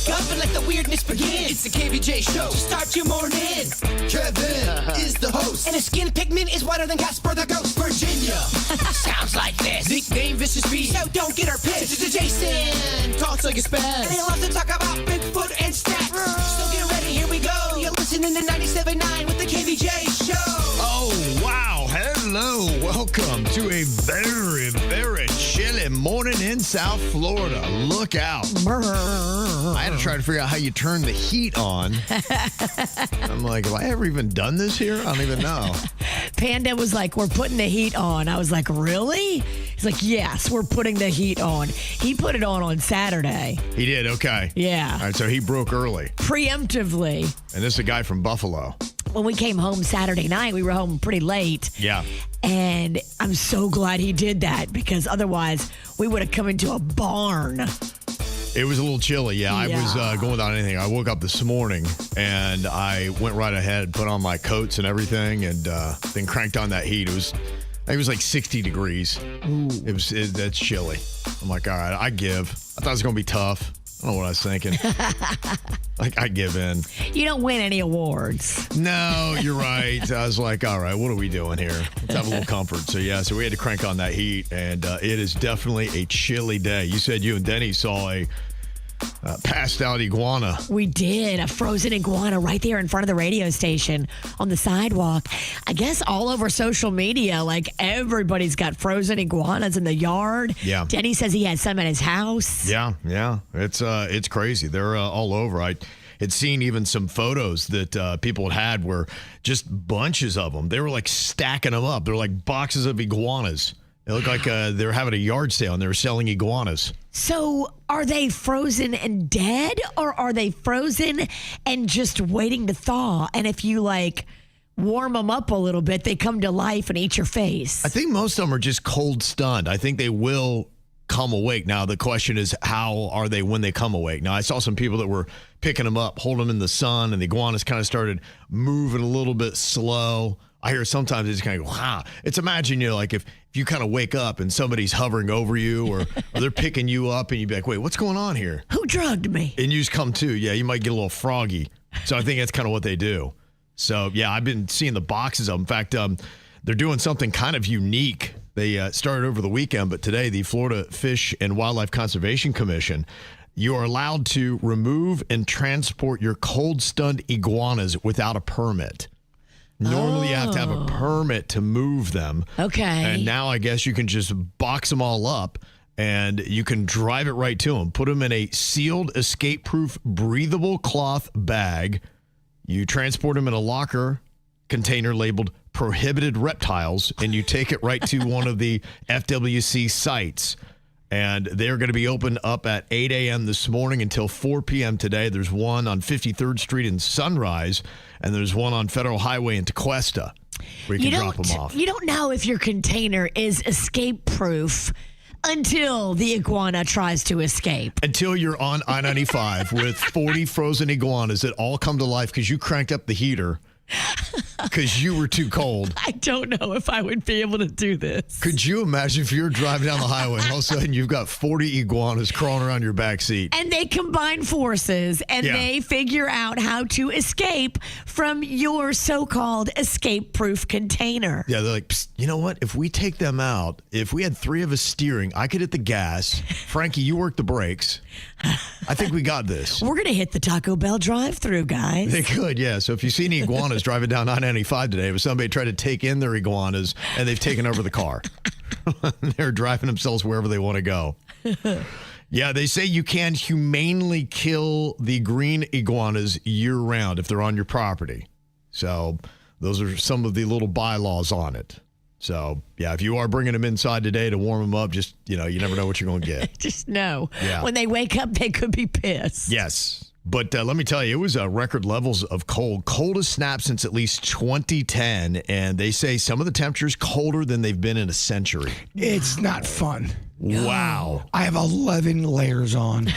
wake up and let the weirdness begin. It's the KVJShow to start your morning. Kevin is the host, and his skin pigment is whiter than Casper the Ghost. Virginia sounds like this. Nickname Vicious Beast, so don't get her pissed. Jason talks like a spaz, and he loves to talk about Bigfoot and stats. So get ready, here we go. You're listening to 97.9 with the KVJShow. Oh, wow. Hello. Welcome to a very, very chilly morning in South Florida. Look out. I had to try to figure out how you turn the heat on. I'm like, have I ever even done this here? I don't even know. Panda was like, we're putting the heat on. I was like, really? He's like, yes, we're putting the heat on. He put it on Saturday. He did? Okay. Yeah. All right, so he broke early. Preemptively. And this is a guy from Buffalo. When we came home Saturday night, we were home pretty late. Yeah. And I'm so glad he did that because otherwise we would have come into a barn. It was a little chilly, yeah. I was going without anything. I woke up this morning and I went right ahead, put on my coats and everything, and then cranked on that heat. It was like 60 degrees. Ooh. That's chilly. I'm like, all right, I give. I thought it was going to be tough. I don't know what I was thinking. I give in. You don't win any awards. No, you're right. I was like, all right, what are we doing here? Let's have a little comfort. So we had to crank on that heat, and it is definitely a chilly day. You said you and Denny saw a passed out iguana. We did. A frozen iguana right there in front of the radio station on the sidewalk. I guess all over social media, like everybody's got frozen iguanas in the yard. Yeah. Denny says he has some at his house. Yeah. It's crazy. They're all over. I had seen even some photos that people had were just bunches of them. They were like stacking them up. They're like boxes of iguanas. It looked like they were having a yard sale and they were selling iguanas. So are they frozen and dead, or are they frozen and just waiting to thaw? And if you warm them up a little bit, they come to life and eat your face. I think most of them are just cold stunned. I think they will come awake. Now, the question is, how are they when they come awake? Now, I saw some people that were picking them up, holding them in the sun, and the iguanas kind of started moving a little bit slow. I hear sometimes it's kind of go, wow. It's imagine, like if you kind of wake up and somebody's hovering over you or they're picking you up and you'd be like, wait, what's going on here? Who drugged me? And you just come to. Yeah, you might get a little froggy. So I think that's kind of what they do. So, yeah, I've been seeing the boxes of them. In fact, they're doing something kind of unique. They started over the weekend, but today the Florida Fish and Wildlife Conservation Commission, you are allowed to remove and transport your cold-stunned iguanas without a permit. Normally, you have to have a permit to move them. Okay. And now I guess you can just box them all up and you can drive it right to them. Put them in a sealed, escape-proof, breathable cloth bag. You transport them in a locker container labeled prohibited reptiles, and you take it right to one of the FWC sites. And they're going to be open up at 8 a.m. this morning until 4 p.m. today. There's one on 53rd Street in Sunrise, and there's one on Federal Highway in Tequesta where you can drop them off. You don't know if your container is escape-proof until the iguana tries to escape. Until you're on I-95 with 40 frozen iguanas that all come to life because you cranked up the heater because you were too cold. I don't know if I would be able to do this. Could you imagine if you're driving down the highway and all of a sudden you've got 40 iguanas crawling around your back seat? And they combine forces and they figure out how to escape from your so-called escape-proof container. Yeah, they're like, psst, you know what? If we take them out, if we had three of us steering, I could hit the gas. Frankie, you work the brakes. I think we got this. We're going to hit the Taco Bell drive-thru, guys. They could, yeah. So if you see any iguanas driving down I-95 today, if somebody tried to take in their iguanas and they've taken over the car. They're driving themselves wherever they want to go. Yeah, they say you can humanely kill the green iguanas year-round if they're on your property. So those are some of the little bylaws on it. So, yeah, if you are bringing them inside today to warm them up, just, you never know what you're going to get. Just know. Yeah. When they wake up, they could be pissed. Yes. But let me tell you, it was record levels of cold. Coldest snap since at least 2010. And they say some of the temperatures colder than they've been in a century. It's not fun. Wow. I have 11 layers on.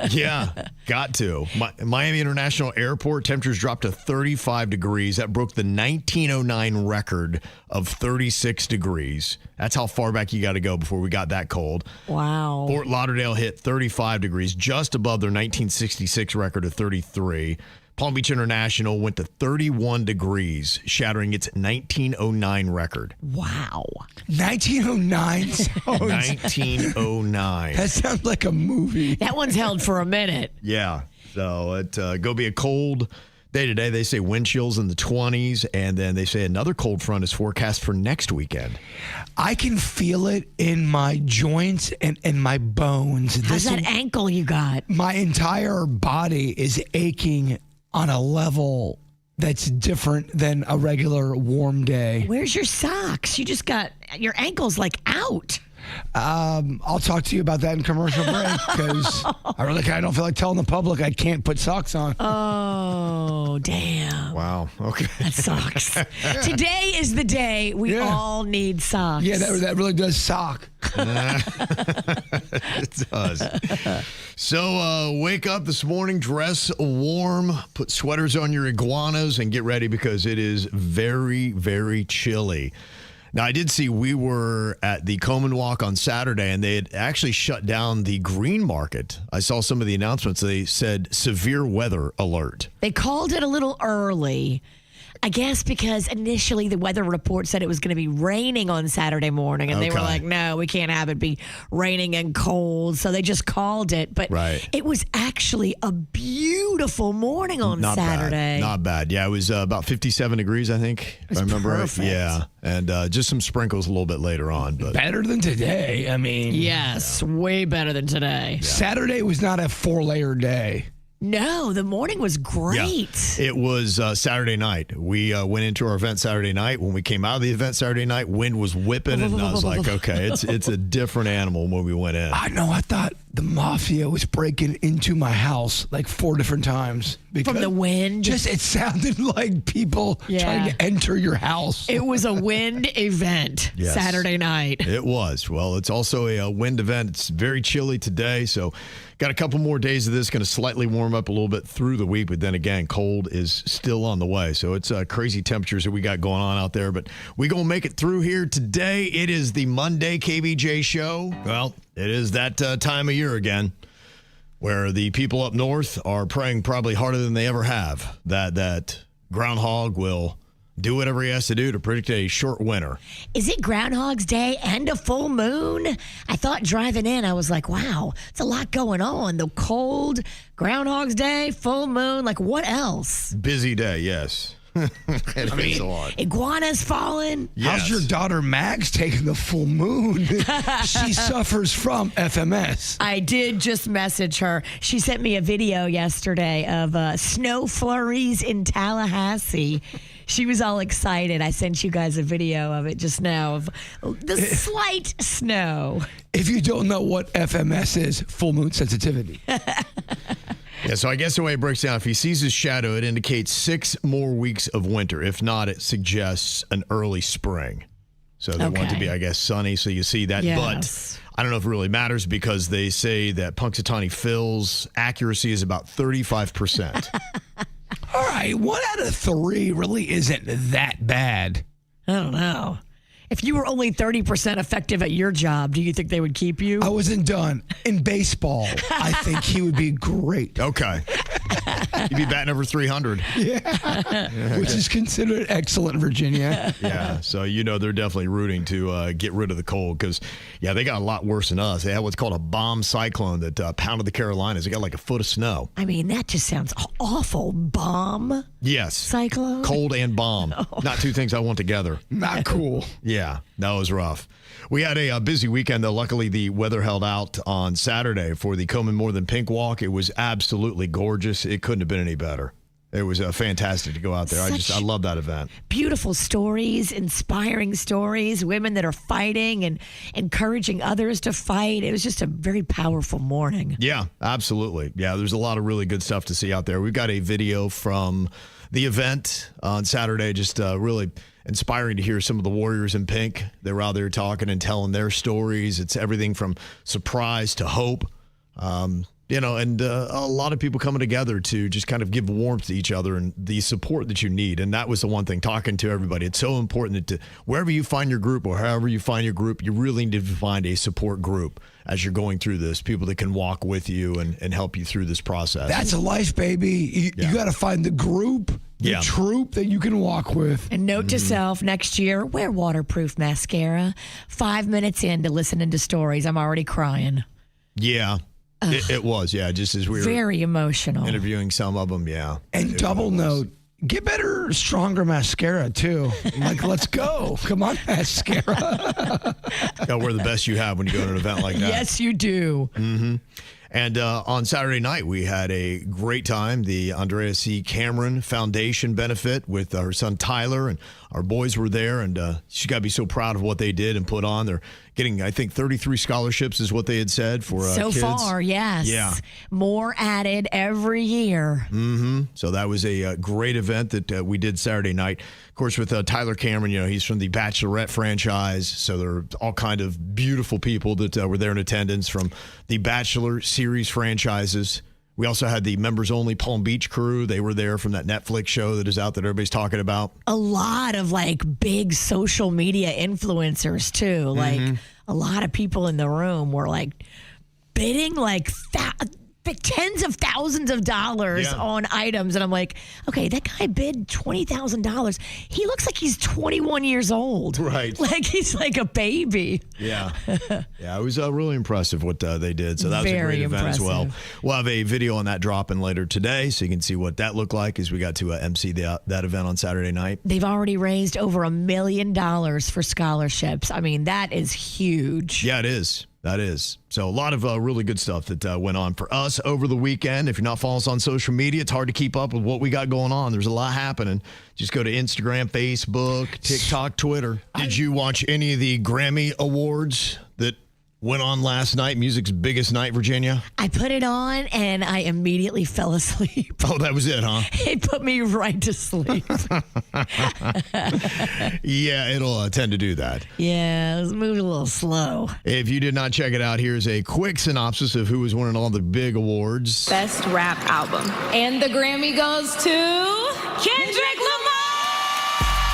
Yeah, got to. Miami International Airport, temperatures dropped to 35 degrees. That broke the 1909 record of 36 degrees. That's how far back you got to go before we got that cold. Wow. Fort Lauderdale hit 35 degrees, just above their 1966 record of 33. Palm Beach International went to 31 degrees, shattering its 1909 record. Wow. 1909 sounds... 1909. That sounds like a movie. That one's held for a minute. Yeah. So it's going to be a cold day today. They say wind chills in the 20s, and then they say another cold front is forecast for next weekend. I can feel it in my joints and in my bones. How's that ankle you got? My entire body is aching on a level that's different than a regular warm day. Where's your socks? You just got your ankles like out. I'll talk to you about that in commercial break because I really kind of don't feel like telling the public I can't put socks on. Oh, damn. Wow. Okay. That sucks. Today is the day we all need socks. Yeah, that really does sock. It does. So wake up this morning, dress warm, put sweaters on your iguanas, and get ready because it is very, very chilly. Now, I did see we were at the Komen Walk on Saturday, and they had actually shut down the green market. I saw some of the announcements. They said severe weather alert. They called it a little early, I guess, because initially the weather report said it was going to be raining on Saturday morning, and they were like, no, we can't have it be raining and cold, so they just called it. But it was actually a beautiful morning on Saturday. Not bad. Yeah, it was about 57 degrees, I think, if I remember perfect. right. Yeah, and just some sprinkles a little bit later on. But better than today. I mean, yes, way better than today. Yeah. Saturday was not a 4-layer day. No, the morning was great. Yeah. It was Saturday night. We went into our event Saturday night. When we came out of the event Saturday night, wind was whipping, and I was like, okay, it's a different animal when we went in. I know. I thought the mafia was breaking into my house like 4 different times. From the wind? Just, it sounded like people trying to enter your house. It was a wind event Saturday night. It was. Well, it's also a wind event. It's very chilly today, so got a couple more days of this. Going to slightly warm up a little bit through the week, but then again, cold is still on the way. So it's crazy temperatures that we got going on out there, but we going to make it through here today. It is the Monday KVJ show. Well, it is that time of year again where the people up north are praying probably harder than they ever have that Groundhog will do whatever he has to do to predict a short winter. Is it Groundhog's Day and a full moon? I thought driving in, I was like, wow, it's a lot going on. The cold, Groundhog's Day, full moon, like what else? Busy day, yes. It is a lot. Iguanas falling. Yes. How's your daughter Max taking the full moon? She suffers from FMS. I did just message her. She sent me a video yesterday of snow flurries in Tallahassee. She was all excited. I sent you guys a video of it just now of the slight snow. If you don't know what FMS is, full moon sensitivity. Yeah, so I guess the way it breaks down, if he sees his shadow, it indicates 6 more weeks of winter. If not, it suggests an early spring. So they want it to be, I guess, sunny, so you see that. Yes. But I don't know if it really matters because they say that Punxsutawney Phil's accuracy is about 35%. All right, 1 out of 3 really isn't that bad. I don't know. If you were only 30% effective at your job, do you think they would keep you? I wasn't done. In baseball, I think he would be great. Okay. You'd be batting over 300. Yeah. Which is considered excellent in Virginia. Yeah, so they're definitely rooting to get rid of the cold because, they got a lot worse than us. They had what's called a bomb cyclone that pounded the Carolinas. They got like a foot of snow. I mean, that just sounds awful. Bomb? Yes. Cyclone? Cold and bomb. Not two things I want together. Not cool. Yeah, that was rough. We had a busy weekend, though. Luckily, the weather held out on Saturday for the Komen More Than Pink Walk. It was absolutely gorgeous. It couldn't have been any better. It was fantastic to go out there. I love that event. Beautiful stories, inspiring stories, women that are fighting and encouraging others to fight. It was just a very powerful morning. Yeah, absolutely. Yeah, there's a lot of really good stuff to see out there. We've got a video from the event on Saturday, just really inspiring to hear some of the Warriors in Pink. They were out there talking and telling their stories. It's everything from surprise to hope. And a lot of people coming together to just kind of give warmth to each other and the support that you need. And that was the one thing, talking to everybody. It's so important that wherever you find your group or however you find your group, you really need to find a support group as you're going through this, people that can walk with you and help you through this process. That's a life, baby. You got to find the group, the troop that you can walk with. And note to self, next year, wear waterproof mascara. 5 minutes into listening to stories, I'm already crying. Yeah. It was, just as we were very emotional interviewing some of them, And double note, get better, stronger mascara, too. Like, let's go. Come on, mascara. Gotta wear the best you have when you go to an event like that. Yes, you do. Mm-hmm. And on Saturday night, we had a great time. The Andrea C. Cameron Foundation benefit with her son Tyler, and our boys were there. And she's got to be so proud of what they did and put on. They're getting, I think, 33 scholarships is what they had said for so kids. So far, yes. Yeah. More added every year. Mm-hmm. So that was a great event that we did Saturday night. Of course, with Tyler Cameron, he's from the Bachelorette franchise. So there are all kind of beautiful people that were there in attendance from the Bachelor series franchises. We also had the members-only Palm Beach crew. They were there from that Netflix show that is out that everybody's talking about. A lot of, big social media influencers, too. A lot of people in the room were, bidding, tens of thousands of dollars on items. And I'm like, okay, that guy bid $20,000. He looks like he's 21 years old. Right. Like he's like a baby. Yeah. It was really impressive what they did. So that was Very a great event as well. impressive. We'll have a video on that dropping later today so you can see what that looked like as we got to MC that event on Saturday night. They've already raised over $1 million for scholarships. I mean, that is huge. Yeah, it is. That is. So a lot of really good stuff that went on for us over the weekend. If you're not following us on social media, it's hard to keep up with what we got going on. There's a lot happening. Just go to Instagram, Facebook, TikTok, Twitter. Did you watch any of the Grammy Awards that went on last night? Music's biggest night, Virginia? I put it on and I immediately fell asleep. Oh, that was it, huh? It put me right to sleep. Yeah, it'll tend to do that. Yeah, it was moving a little slow. If you did not check it out, here's a quick synopsis of who was winning all the big awards. Best Rap Album. And the Grammy goes to Kendrick Lamar!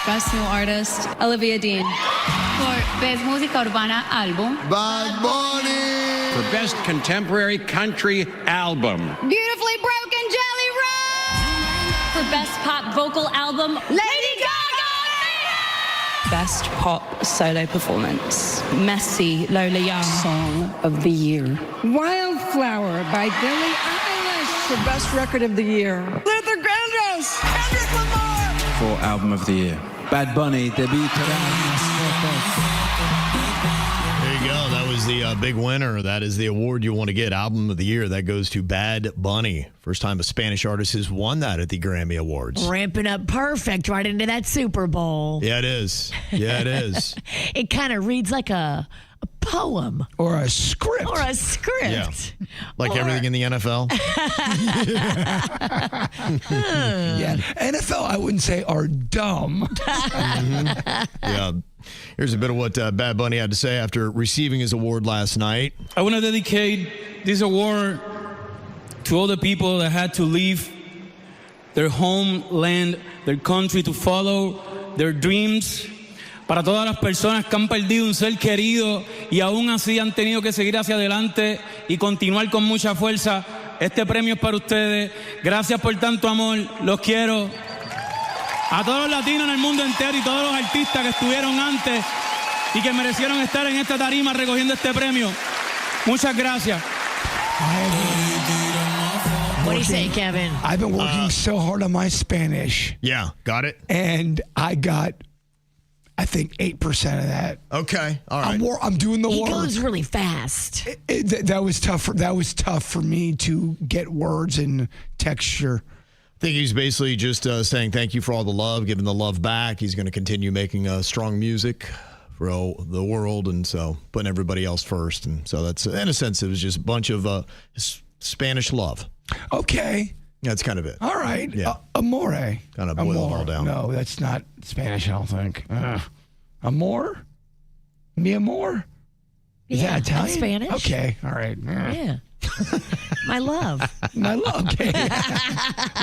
Best New Artist, Olivia Dean. For Best Música Urbana Album. Bad Bunny! For Best Contemporary Country Album. Beautifully Broken Jelly Roll. For Best Pop Vocal Album, Lady Gaga. Best Pop Solo Performance, Messy, Lola Young. Song of the Year. Wildflower by Billie Eilish. For Best Record of the Year. Luther Vandross. Kendrick Lamar. For Album of the Year. Bad Bunny, debut. There you go. That was the big winner. That is the award you want to get, Album of the Year. That goes to Bad Bunny. First time a Spanish artist has won that at the Grammy Awards. Ramping up perfect right into that Super Bowl. Yeah, it is. Yeah, it is. It kind of reads like a poem. Or a script. Yeah. Like everything in the NFL. Yeah. NFL, I wouldn't say are dumb. Yeah. Here's a bit of what Bad Bunny had to say after receiving his award last night. I want to dedicate this award to all the people that had to leave their homeland, their country, to follow their dreams. Para todas las personas que han perdido un ser querido y aún así han tenido que seguir hacia adelante y continuar con mucha fuerza. Este premio es para ustedes. Gracias por tanto amor. Los quiero. A todos los latinos en el mundo entero y todos los artistas que estuvieron antes y que merecieron estar en esta tarima recogiendo este premio. Muchas gracias. What do you say, Kevin? I've been working so hard on my Spanish. Yeah, got it? And I got, I think, 8% of that. Okay, all right. I'm doing the work. He goes really fast. That was tough. That was tough for me to get words and texture. I think he's basically just saying thank you for all the love, giving the love back. He's going to continue making strong music for the world, and so putting everybody else first. And so that's, in a sense, it was just a bunch of Spanish love. Okay. That's kind of it. All right. Yeah. Amore. Kind of boil it all down. No, that's not Spanish, I don't think. Amor? Mi amor? Is that Italian? That's Spanish. Okay. All right. Yeah. My love. My love. Okay.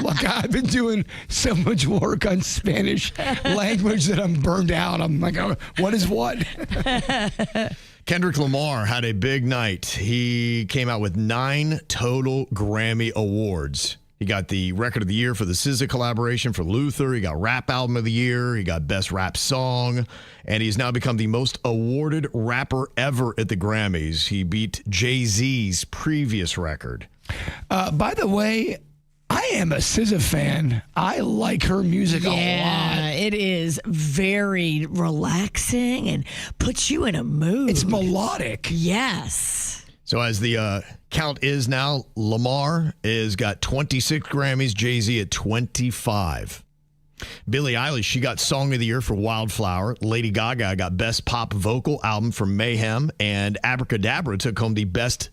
Look, I've been doing so much work on Spanish language that I'm burned out. I'm like, oh, what is what? Kendrick Lamar had a big night. He came out with 9 total Grammy Awards. He got the Record of the Year for the SZA collaboration for Luther. He got Rap Album of the Year. He got Best Rap Song. And he's now become the most awarded rapper ever at the Grammys. He beat Jay-Z's previous record. By the way, I am a SZA fan. I like her music a lot. Yeah, it is very relaxing and puts you in a mood. It's melodic. Yes. So as the count is now, Lamar has got 26 Grammys, Jay-Z at 25. Billie Eilish, she got Song of the Year for Wildflower. Lady Gaga got Best Pop Vocal Album for Mayhem. And Abracadabra took home the Best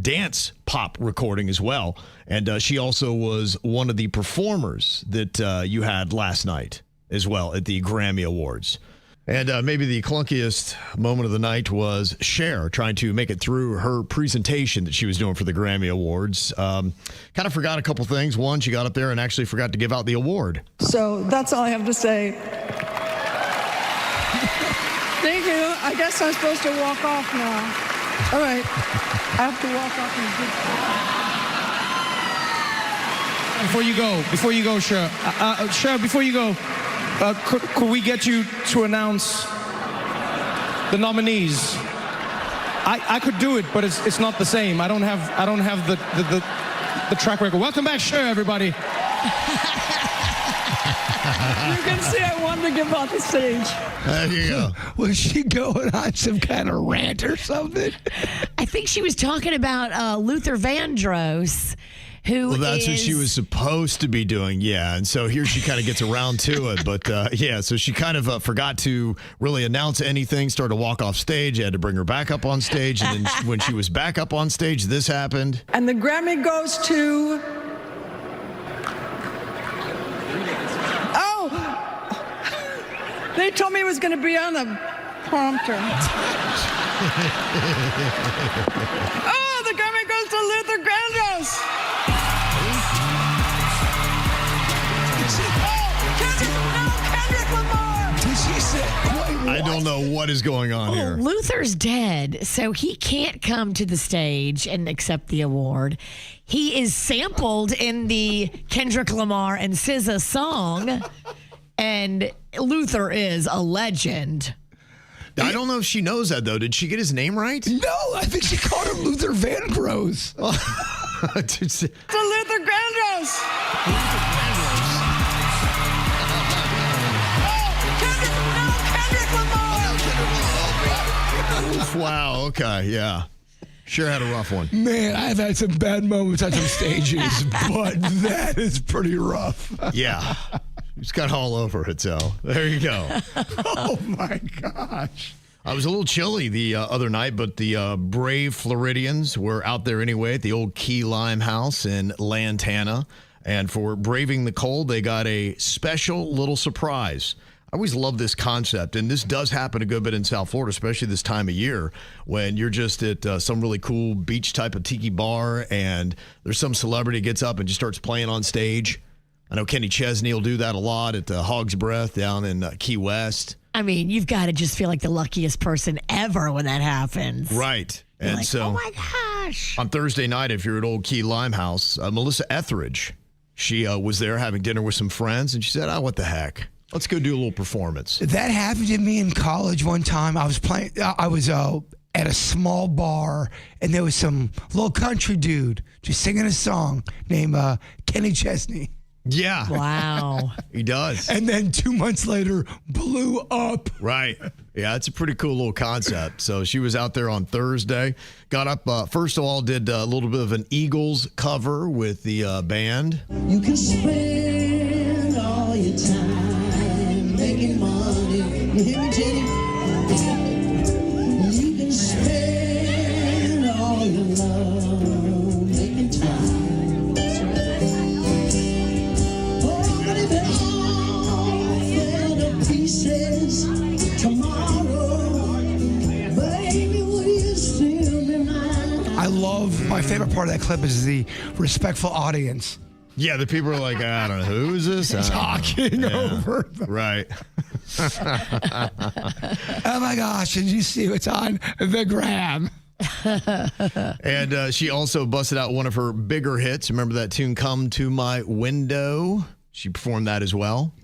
Dance Pop Recording as well. And she also was one of the performers that you had last night as well at the Grammy Awards. And maybe the clunkiest moment of the night was Cher trying to make it through her presentation that she was doing for the Grammy Awards. Kind of forgot a couple things. One, she got up there and actually forgot to give out the award. So that's all I have to say. Thank you. I guess I'm supposed to walk off now. All right. I have to walk off and Before you go, Cher. Cher, before you go, could we get you to announce the nominees? I could do it, but it's not the same. I don't have the track record. Welcome back, Cher, everybody. You can see I wanted to give out the stage. There you go. Was she going on some kind of rant or something? I think she was talking about Luther Vandross. Well, that's what she was supposed to be doing, yeah. And so here she kind of gets around to it. But, yeah, so she kind of forgot to really announce anything, started to walk off stage. I had to bring her back up on stage. And then when she was back up on stage, this happened. And the Grammy goes to... Oh! They told me it was going to be on the prompter. Oh, the Grammy goes to Luther Vandross! I don't know what is going on here. Luther's dead, so he can't come to the stage and accept the award. He is sampled in the Kendrick Lamar and SZA song, and Luther is a legend. I don't know if she knows that, though. Did she get his name right? No, I think she called him Luther Vandross. To Luther Vandross! Wow, okay, yeah. Sure had a rough one. Man, I've had some bad moments on some stages, but that is pretty rough. Yeah. It's got all over it, so there you go. Oh, my gosh. I was a little chilly the other night, but the brave Floridians were out there anyway at the old Key Lime House in Lantana. And for braving the cold, they got a special little surprise. I always love this concept, and this does happen a good bit in South Florida, especially this time of year when you're just at some really cool beach type of tiki bar, and there's some celebrity gets up and just starts playing on stage. I know Kenny Chesney will do that a lot at Hog's Breath down in Key West. I mean, you've got to just feel like the luckiest person ever when that happens. Right. You're and like, so oh my gosh. On Thursday night, if you're at Old Key Lime House, Melissa Etheridge, she was there having dinner with some friends, and she said, what the heck? Let's go do a little performance. That happened to me in college one time. I was playing. I was at a small bar, and there was some little country dude just singing a song named Kenny Chesney. Yeah. Wow. He does. And then 2 months later, blew up. Right. Yeah, it's a pretty cool little concept. So she was out there on Thursday. Got up, first of all, did a little bit of an Eagles cover with the band. You can spend all your time making money. You hear me, Jenny? You can spend all your love making time. favorite part of that clip is the respectful audience. Yeah, the people are like, I don't know, who is this? Talking over them. Right. Oh my gosh, did you see what's on the gram? And she also busted out one of her bigger hits. Remember that tune, Come to My Window? She performed that as well.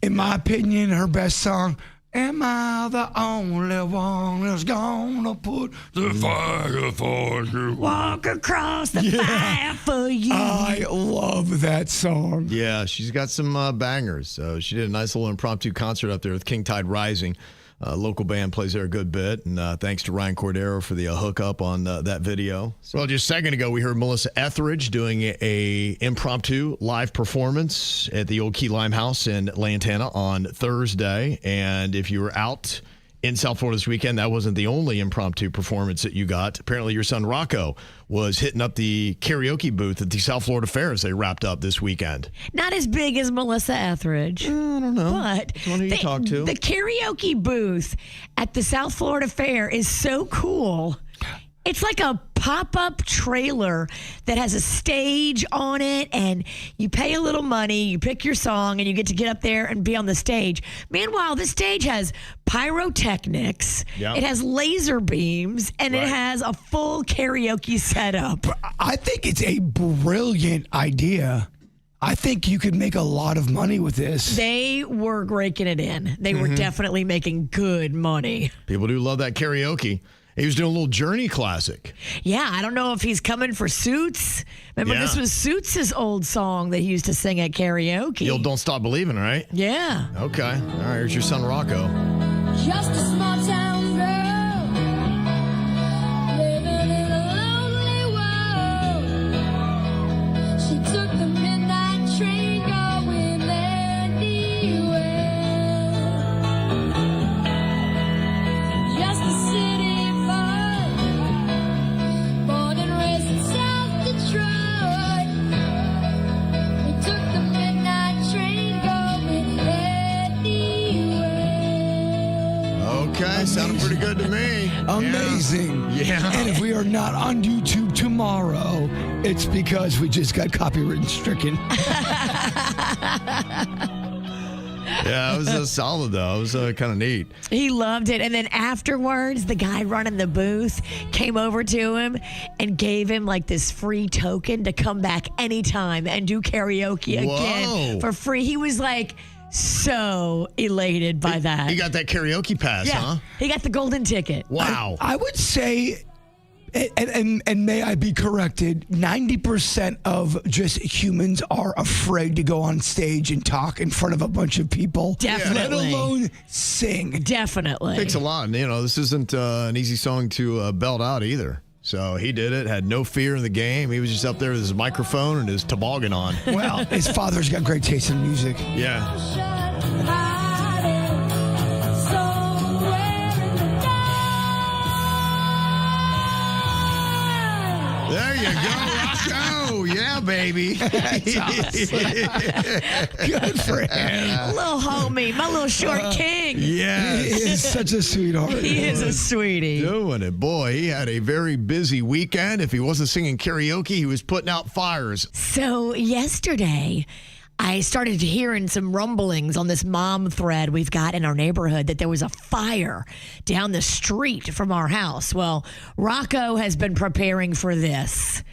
In my opinion, her best song, Am I the Only One That's Gonna Put the Fire for You? Walk across the fire for you. I love that song. Yeah, she's got some bangers. So she did a nice little impromptu concert up there with King Tide Rising. Local band plays there a good bit, and thanks to Ryan Cordero for the hookup on that video. Well, just a second ago, we heard Melissa Etheridge doing a impromptu live performance at the old Key Lime House in Lantana on Thursday. And if you were out in South Florida this weekend, that wasn't the only impromptu performance that you got. Apparently, your son Rocco was hitting up the karaoke booth at the South Florida Fair as they wrapped up this weekend. Not as big as Melissa Etheridge. I don't know. But Which one do you talk to? The karaoke booth at the South Florida Fair is so cool. It's like a pop-up trailer that has a stage on it, and you pay a little money, you pick your song, and you get to get up there and be on the stage. Meanwhile, the stage has pyrotechnics, it has laser beams, and it has a full karaoke setup. I think it's a brilliant idea. I think you could make a lot of money with this. They were raking it in. They were definitely making good money. People do love that karaoke. He was doing a little Journey classic. Yeah, I don't know if he's coming for Suits. Remember, this was Suits' old song that he used to sing at karaoke. You'll Don't Stop Believing, right? Yeah. Okay. All right, here's your son, Rocco. Just a small town girl, living in a lonely world. She took the midnight train going anywhere. Just a city. Okay, sounded pretty good to me. Amazing. Yeah. And if we are not on YouTube tomorrow, it's because we just got copyright stricken. Yeah, it was solid, though. It was kind of neat. He loved it. And then afterwards, the guy running the booth came over to him and gave him like this free token to come back anytime and do karaoke again for free. He was like so elated by that. He got that karaoke pass, huh? He got the golden ticket. Wow. I would say, and may I be corrected, 90% of just humans are afraid to go on stage and talk in front of a bunch of people. Definitely. Let alone sing. Definitely. Takes a lot. You know, this isn't an easy song to belt out either. So he did it, had no fear in the game. He was just up there with his microphone and his toboggan on. Well, his father's got great taste in music. Yeah. There you go, Rocco. Yeah, baby. That's awesome. Good for him. Little homie, my little short king. Yes. He is such a sweetheart. He is a sweetie. Doing it. Boy, he had a very busy weekend. If he wasn't singing karaoke, he was putting out fires. So yesterday, I started hearing some rumblings on this mom thread we've got in our neighborhood that there was a fire down the street from our house. Well, Rocco has been preparing for this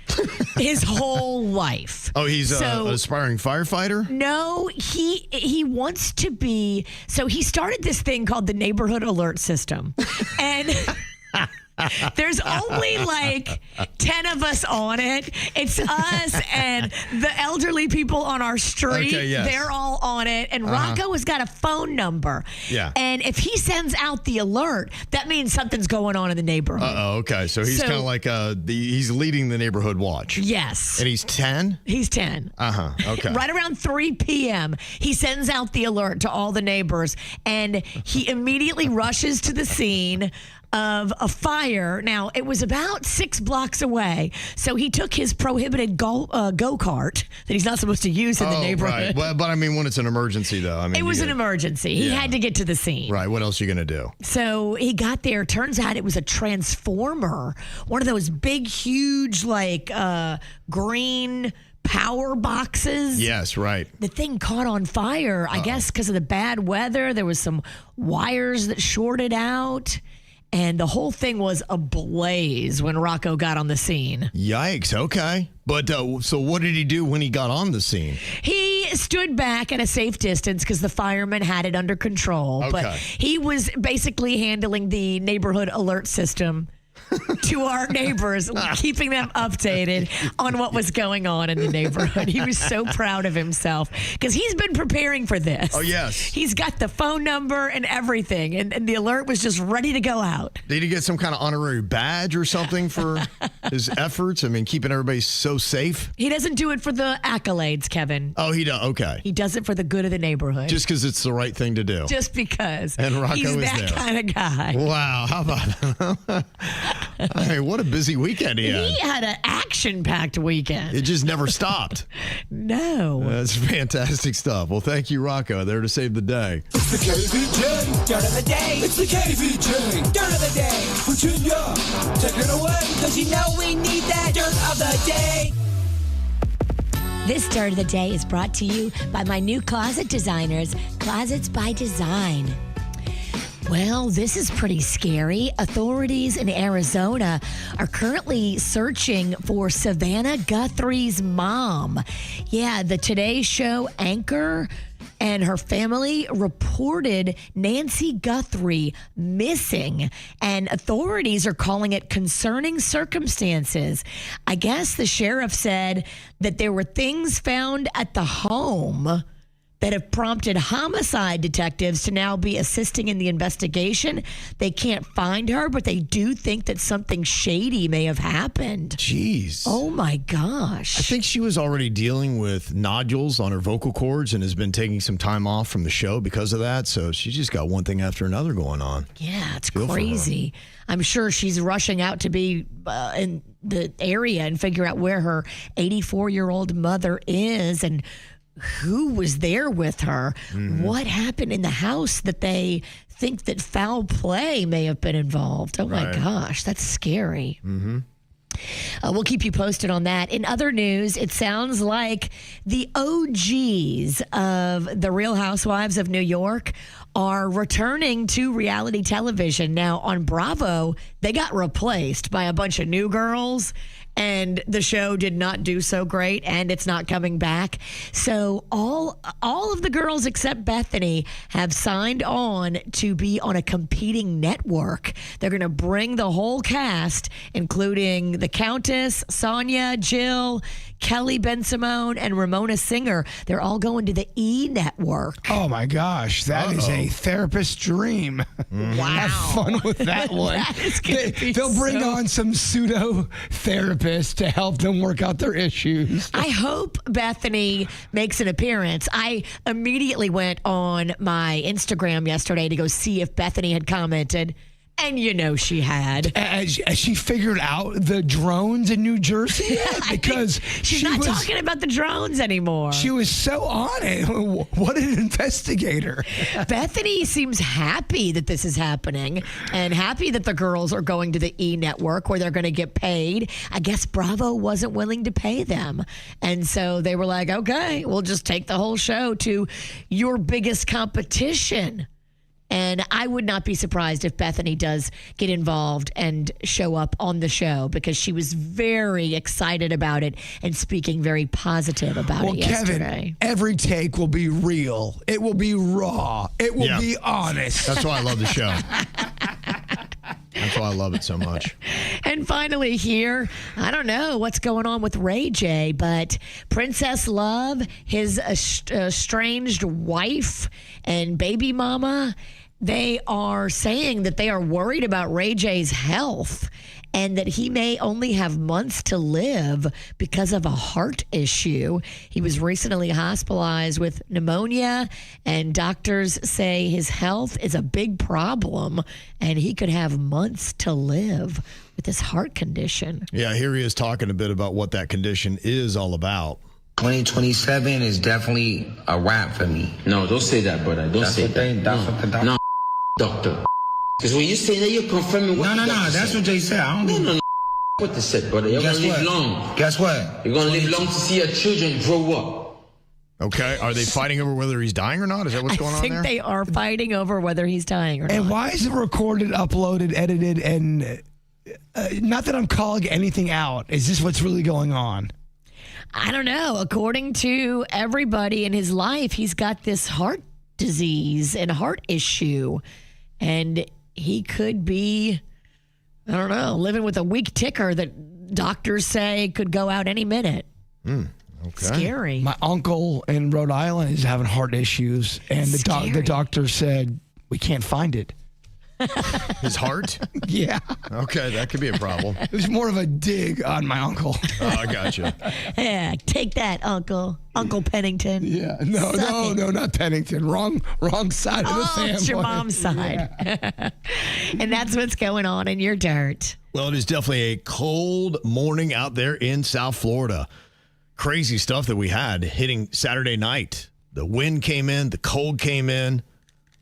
his whole life. Oh, he's an aspiring firefighter? No, he wants to be. So he started this thing called the Neighborhood Alert System. And There's only like 10 of us on it. It's us and the elderly people on our street. Okay, yes. They're all on it. And Rocco has got a phone number. Yeah. And if he sends out the alert, that means something's going on in the neighborhood. Okay. So he's kind of like he's leading the neighborhood watch. Yes. And he's 10? He's 10. Okay. Right around 3 p.m., he sends out the alert to all the neighbors, and he immediately rushes to the scene of a fire. Now, it was about 6 blocks away, so he took his prohibited go-kart that he's not supposed to use in the neighborhood. Right. Well, but I mean, when it's an emergency, though. I mean, It was an emergency. He had to get to the scene. Right. What else are you going to do? So he got there. Turns out it was a transformer, one of those big, huge, like green power boxes. Yes, right. The thing caught on fire, I guess, because of the bad weather. There was some wires that shorted out. And the whole thing was ablaze when Rocco got on the scene. Yikes. Okay. But so what did he do when he got on the scene? He stood back at a safe distance because the firemen had it under control. Okay. But he was basically handling the neighborhood alert system to our neighbors, keeping them updated on what was going on in the neighborhood. He was so proud of himself because he's been preparing for this. Oh, yes. He's got the phone number and everything, and the alert was just ready to go out. Did he get some kind of honorary badge or something for his efforts? I mean, keeping everybody so safe? He doesn't do it for the accolades, Kevin. Oh, he does. Okay. He does it for the good of the neighborhood. Just because it's the right thing to do. Just because. And Rocco he's is that there. kind of guy. Wow. How about Hey, what a busy weekend he had. He had an action-packed weekend. It just never stopped. No. That's fantastic stuff. Well, thank you, Rocco, there to save the day. It's the KVJ Dirt of the Day. It's the KVJ Dirt of the Day. Virginia, take it away, because you know we need that Dirt of the Day. This Dirt of the Day is brought to you by my new closet designers, Closets by Design. Well, this is pretty scary. Authorities in Arizona are currently searching for Hannah Guthrie's mom. Yeah, the Today Show anchor and her family reported Nancy Guthrie missing, and authorities are calling it concerning circumstances. I guess the sheriff said that there were things found at the home that have prompted homicide detectives to now be assisting in the investigation. They can't find her, but they do think that something shady may have happened. Jeez. Oh, my gosh. I think she was already dealing with nodules on her vocal cords and has been taking some time off from the show because of that. So she just got one thing after another going on. Yeah, it's Feel for her. crazy. I'm sure she's rushing out to be in the area and figure out where her 84-year-old mother is and who was there with her. What happened in the house that they think that foul play may have been involved. Oh, my gosh, that's scary. We'll keep you posted on that. In other news, it sounds like the OGs of The Real Housewives of New York are returning to reality television. Now, on Bravo, they got replaced by a bunch of new girls, and the show did not do so great, and it's not coming back. So all of the girls except Bethany have signed on to be on a competing network. They're going to bring the whole cast, including the Countess, Sonia, Jill, Kelly Ben-Simone, and Ramona Singer. They're all going to the E Network. Oh, my gosh. That is a therapist's dream. Wow. Have fun with that one. That is gonna be They'll bring so- on some pseudo therapists to help them work out their issues. I hope Bethany makes an appearance. I immediately went on my Instagram yesterday to go see if Bethany had commented. And you know she had. As she figured out the drones in New Jersey? Because she's not talking about the drones anymore. She was so on it. What an investigator. Bethany seems happy that this is happening and happy that the girls are going to the E Network where they're going to get paid. I guess Bravo wasn't willing to pay them. And so they were like, okay, we'll just take the whole show to your biggest competition. And I would not be surprised if Bethany does get involved and show up on the show because she was very excited about it and speaking very positive about it yesterday. Kevin, every take will be real. It will be raw. It will be honest. That's why I love the show. That's why I love it so much. And finally here, I don't know what's going on with Ray J, but Princess Love, his estranged wife and baby mama, they are saying that they are worried about Ray J's health and that he may only have months to live because of a heart issue. He was recently hospitalized with pneumonia, and doctors say his health is a big problem, and he could have months to live with this heart condition. Yeah, here he is talking a bit about what that condition is all about. 2027 is definitely a wrap for me. No, don't say that, brother. Don't say that. That's what the doctor. No, doctor. Because when you say that, you're confirming what No. That's what they said. I don't No. What they said, brother. You're going to live long. Guess what? You're going to live long to see your children grow up. Okay. Are they fighting over whether he's dying or not? Is that what's going on there? I think they are fighting over whether he's dying or not. And why is it recorded, uploaded, edited, and not that I'm calling anything out. Is this what's really going on? I don't know. According to everybody in his life, he's got this heart disease and heart issue. And he could be, I don't know, living with a weak ticker that doctors say could go out any minute. Okay. Scary. My uncle in Rhode Island is having heart issues, and the doctor said, we can't find it. His heart? Yeah. Okay, that could be a problem. It was more of a dig on my uncle. Oh, I gotcha. Yeah, take that, Uncle Pennington. Yeah, no, not Pennington. Wrong side of the family. It's your mom's side. Yeah. And that's what's going on in your dirt. Well, it is definitely a cold morning out there in South Florida. Crazy stuff that we had hitting Saturday night. The wind came in, the cold came in.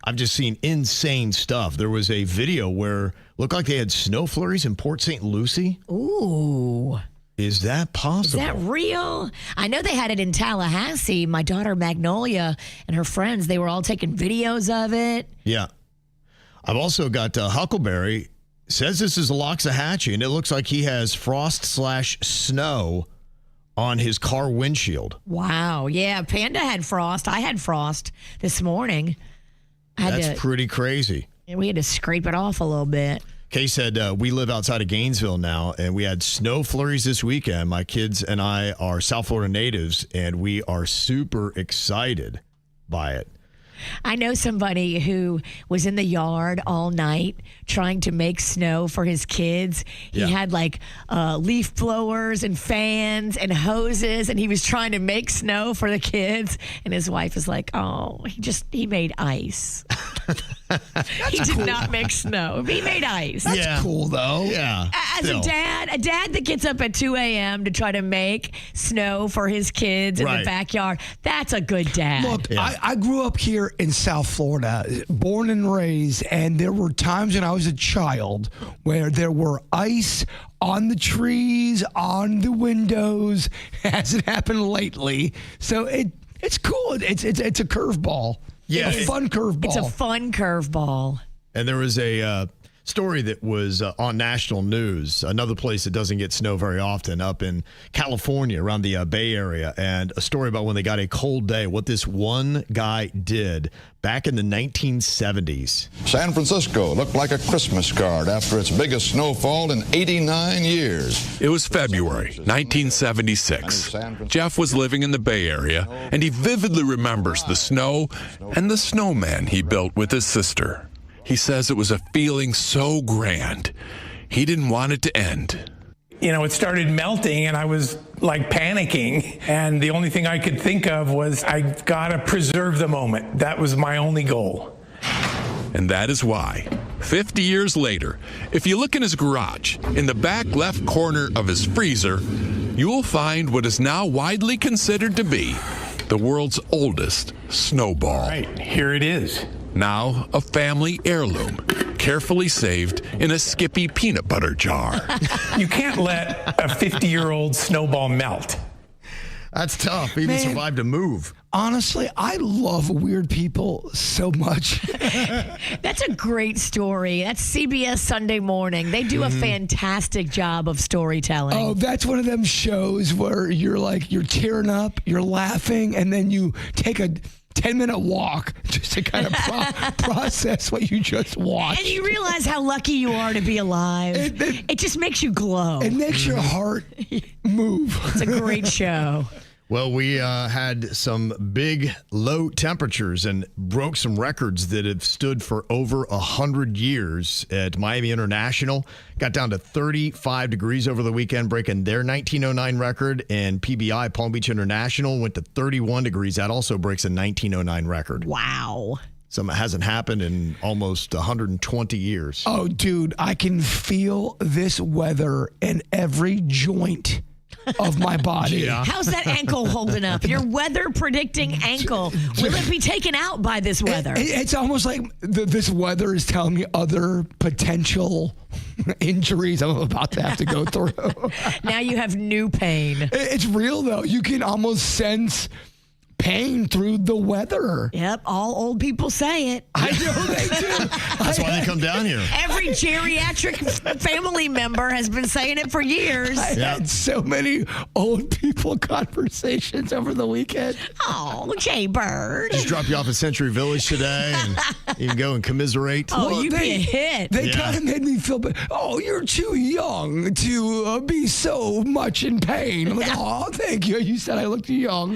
I've just seen insane stuff. There was a video where it looked like they had snow flurries in Port St. Lucie. Ooh. Is that possible? Is that real? I know they had it in Tallahassee. My daughter Magnolia and her friends, they were all taking videos of it. Yeah. I've also got Huckleberry. Says this is a Loxahatchee, and it looks like he has frost/snow on his car windshield. Wow. Yeah, Panda had frost. I had frost this morning. That's pretty crazy. We had to scrape it off a little bit. Kay said, we live outside of Gainesville now, and we had snow flurries this weekend. My kids and I are South Florida natives, and we are super excited by it. I know somebody who was in the yard all night trying to make snow for his kids. He had like leaf blowers and fans and hoses, and he was trying to make snow for the kids. And his wife is like, oh, he made ice. He did not make snow. He made ice. That's cool, though. Yeah. As a dad that gets up at 2 a.m. to try to make snow for his kids in the backyard, that's a good dad. Look, I grew up here in South Florida, born and raised, and there were times when I was a child where there were ice on the trees, on the windows. Hasn't happened lately. So it's cool. It's a curveball. Yeah, a fun curveball. It's a fun curveball. And there was a story that was on national news, another place that doesn't get snow very often, up in California around the Bay Area, and a story about when they got a cold day, what this one guy did back in the 1970s. San Francisco looked like a Christmas card after its biggest snowfall in 89 years. It was February 1976. Jeff was living in the Bay Area, and he vividly remembers the snow and the snowman he built with his sister. He says it was a feeling so grand, he didn't want it to end. You know, it started melting and I was like panicking. And the only thing I could think of was I've got to preserve the moment. That was my only goal. And that is why, 50 years later, if you look in his garage, in the back left corner of his freezer, you will find what is now widely considered to be the world's oldest snowball. All right, here it is. Now a family heirloom, carefully saved in a Skippy peanut butter jar. You can't let a 50-year-old snowball melt. That's tough. He even survived a move. Honestly, I love weird people so much. That's a great story. That's CBS Sunday Morning. They do a fantastic job of storytelling. Oh, that's one of them shows where you're tearing up, you're laughing, and then you take a 10-minute walk just to kind of process what you just watched. And you realize how lucky you are to be alive. It just makes you glow. It makes your heart move. It's a great show. Well, we had some big low temperatures and broke some records that have stood for over 100 years at Miami International. Got down to 35 degrees over the weekend, breaking their 1909 record. And PBI, Palm Beach International, went to 31 degrees. That also breaks a 1909 record. Wow. Something that hasn't happened in almost 120 years. Oh, dude, I can feel this weather in every joint of my body. Yeah. How's that ankle holding up? Your weather predicting ankle. Will it be taken out by this weather? It's almost like this weather is telling me other potential injuries I'm about to have to go through. Now you have new pain. It's real, though. You can almost sense pain through the weather. Yep, all old people say it. I know they do. That's why they come down here. Every geriatric family member has been saying it for years. I had so many old people conversations over the weekend. Oh, Jbird. Just drop you off at Century Village today, and you can go and commiserate. Oh, you'd be a hit. They kind of made me feel bad. Oh, you're too young to be so much in pain. I'm like, oh, thank you. You said I looked young.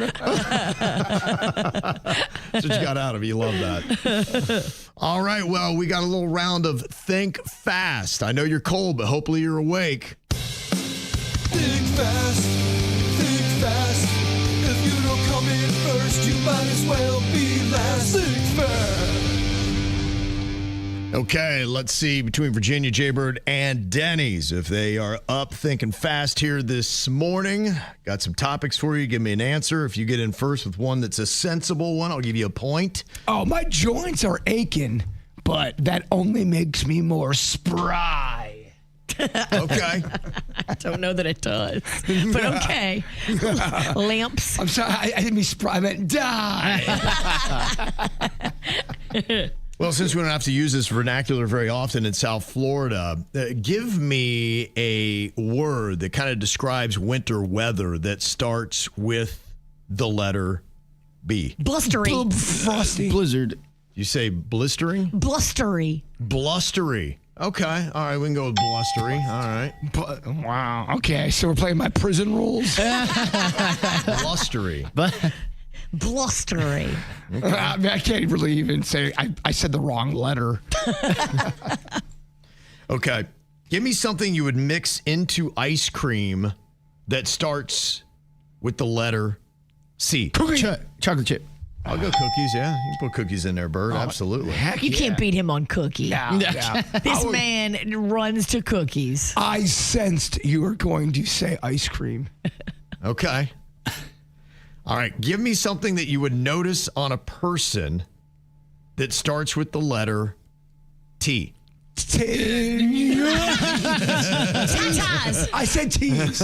That's what you got out of it. You love that. All right, well, we got a little round of Think Fast. I know you're cold, but hopefully you're awake. Think fast, think fast. If you don't come in first, you might as well be last. Think fast. Okay, let's see between Virginia, Jbird, and Denny's if they are up thinking fast here this morning. Got some topics for you. Give me an answer. If you get in first with one that's a sensible one, I'll give you a point. Oh, my joints are aching, but that only makes me more spry. Okay. I don't know that it does, but okay. Lamps. I'm sorry, I didn't mean spry, I meant die. Well, since we don't have to use this vernacular very often in South Florida, give me a word that kind of describes winter weather that starts with the letter B. Blustery. Frosty. Blizzard. You say blistering? Blustery. Blustery. Okay. All right. We can go with blustery. All right. Wow. Okay. So we're playing my prison rules. Blustery. Blustery. Okay. I mean, I can't really even say I said the wrong letter. Okay. Give me something you would mix into ice cream that starts with the letter C. Chocolate chip. I'll go cookies, yeah. You can put cookies in there, Bird. Absolutely. You can't beat him on cookie. Yeah. This man runs to cookies. I sensed you were going to say ice cream. Okay. All right. Give me something that you would notice on a person that starts with the letter T. Tatas. I said T's.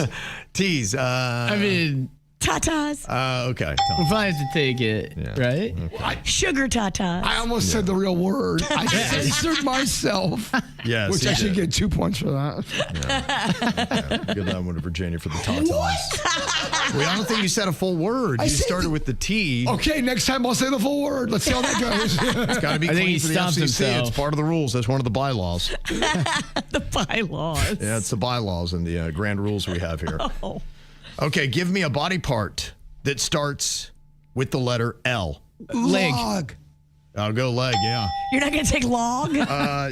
T's. I mean, Tatas. Okay. we'll probably have to take it, right? Okay. Sugar tatas. I almost said the real word. I censored myself. Yes. Which I should get 2 points for that. Yeah. Give that one to Virginia for the tatas. Well, I don't think you said a full word. You started with the T. Okay, next time I'll say the full word. Let's see how that goes. It's got to be clean for the FCC. It's part of the rules. That's one of the bylaws. The bylaws. Yeah, it's the bylaws and the grand rules we have here. Oh. Okay, give me a body part that starts with the letter L. Leg. I'll go leg, yeah. You're not going to take log?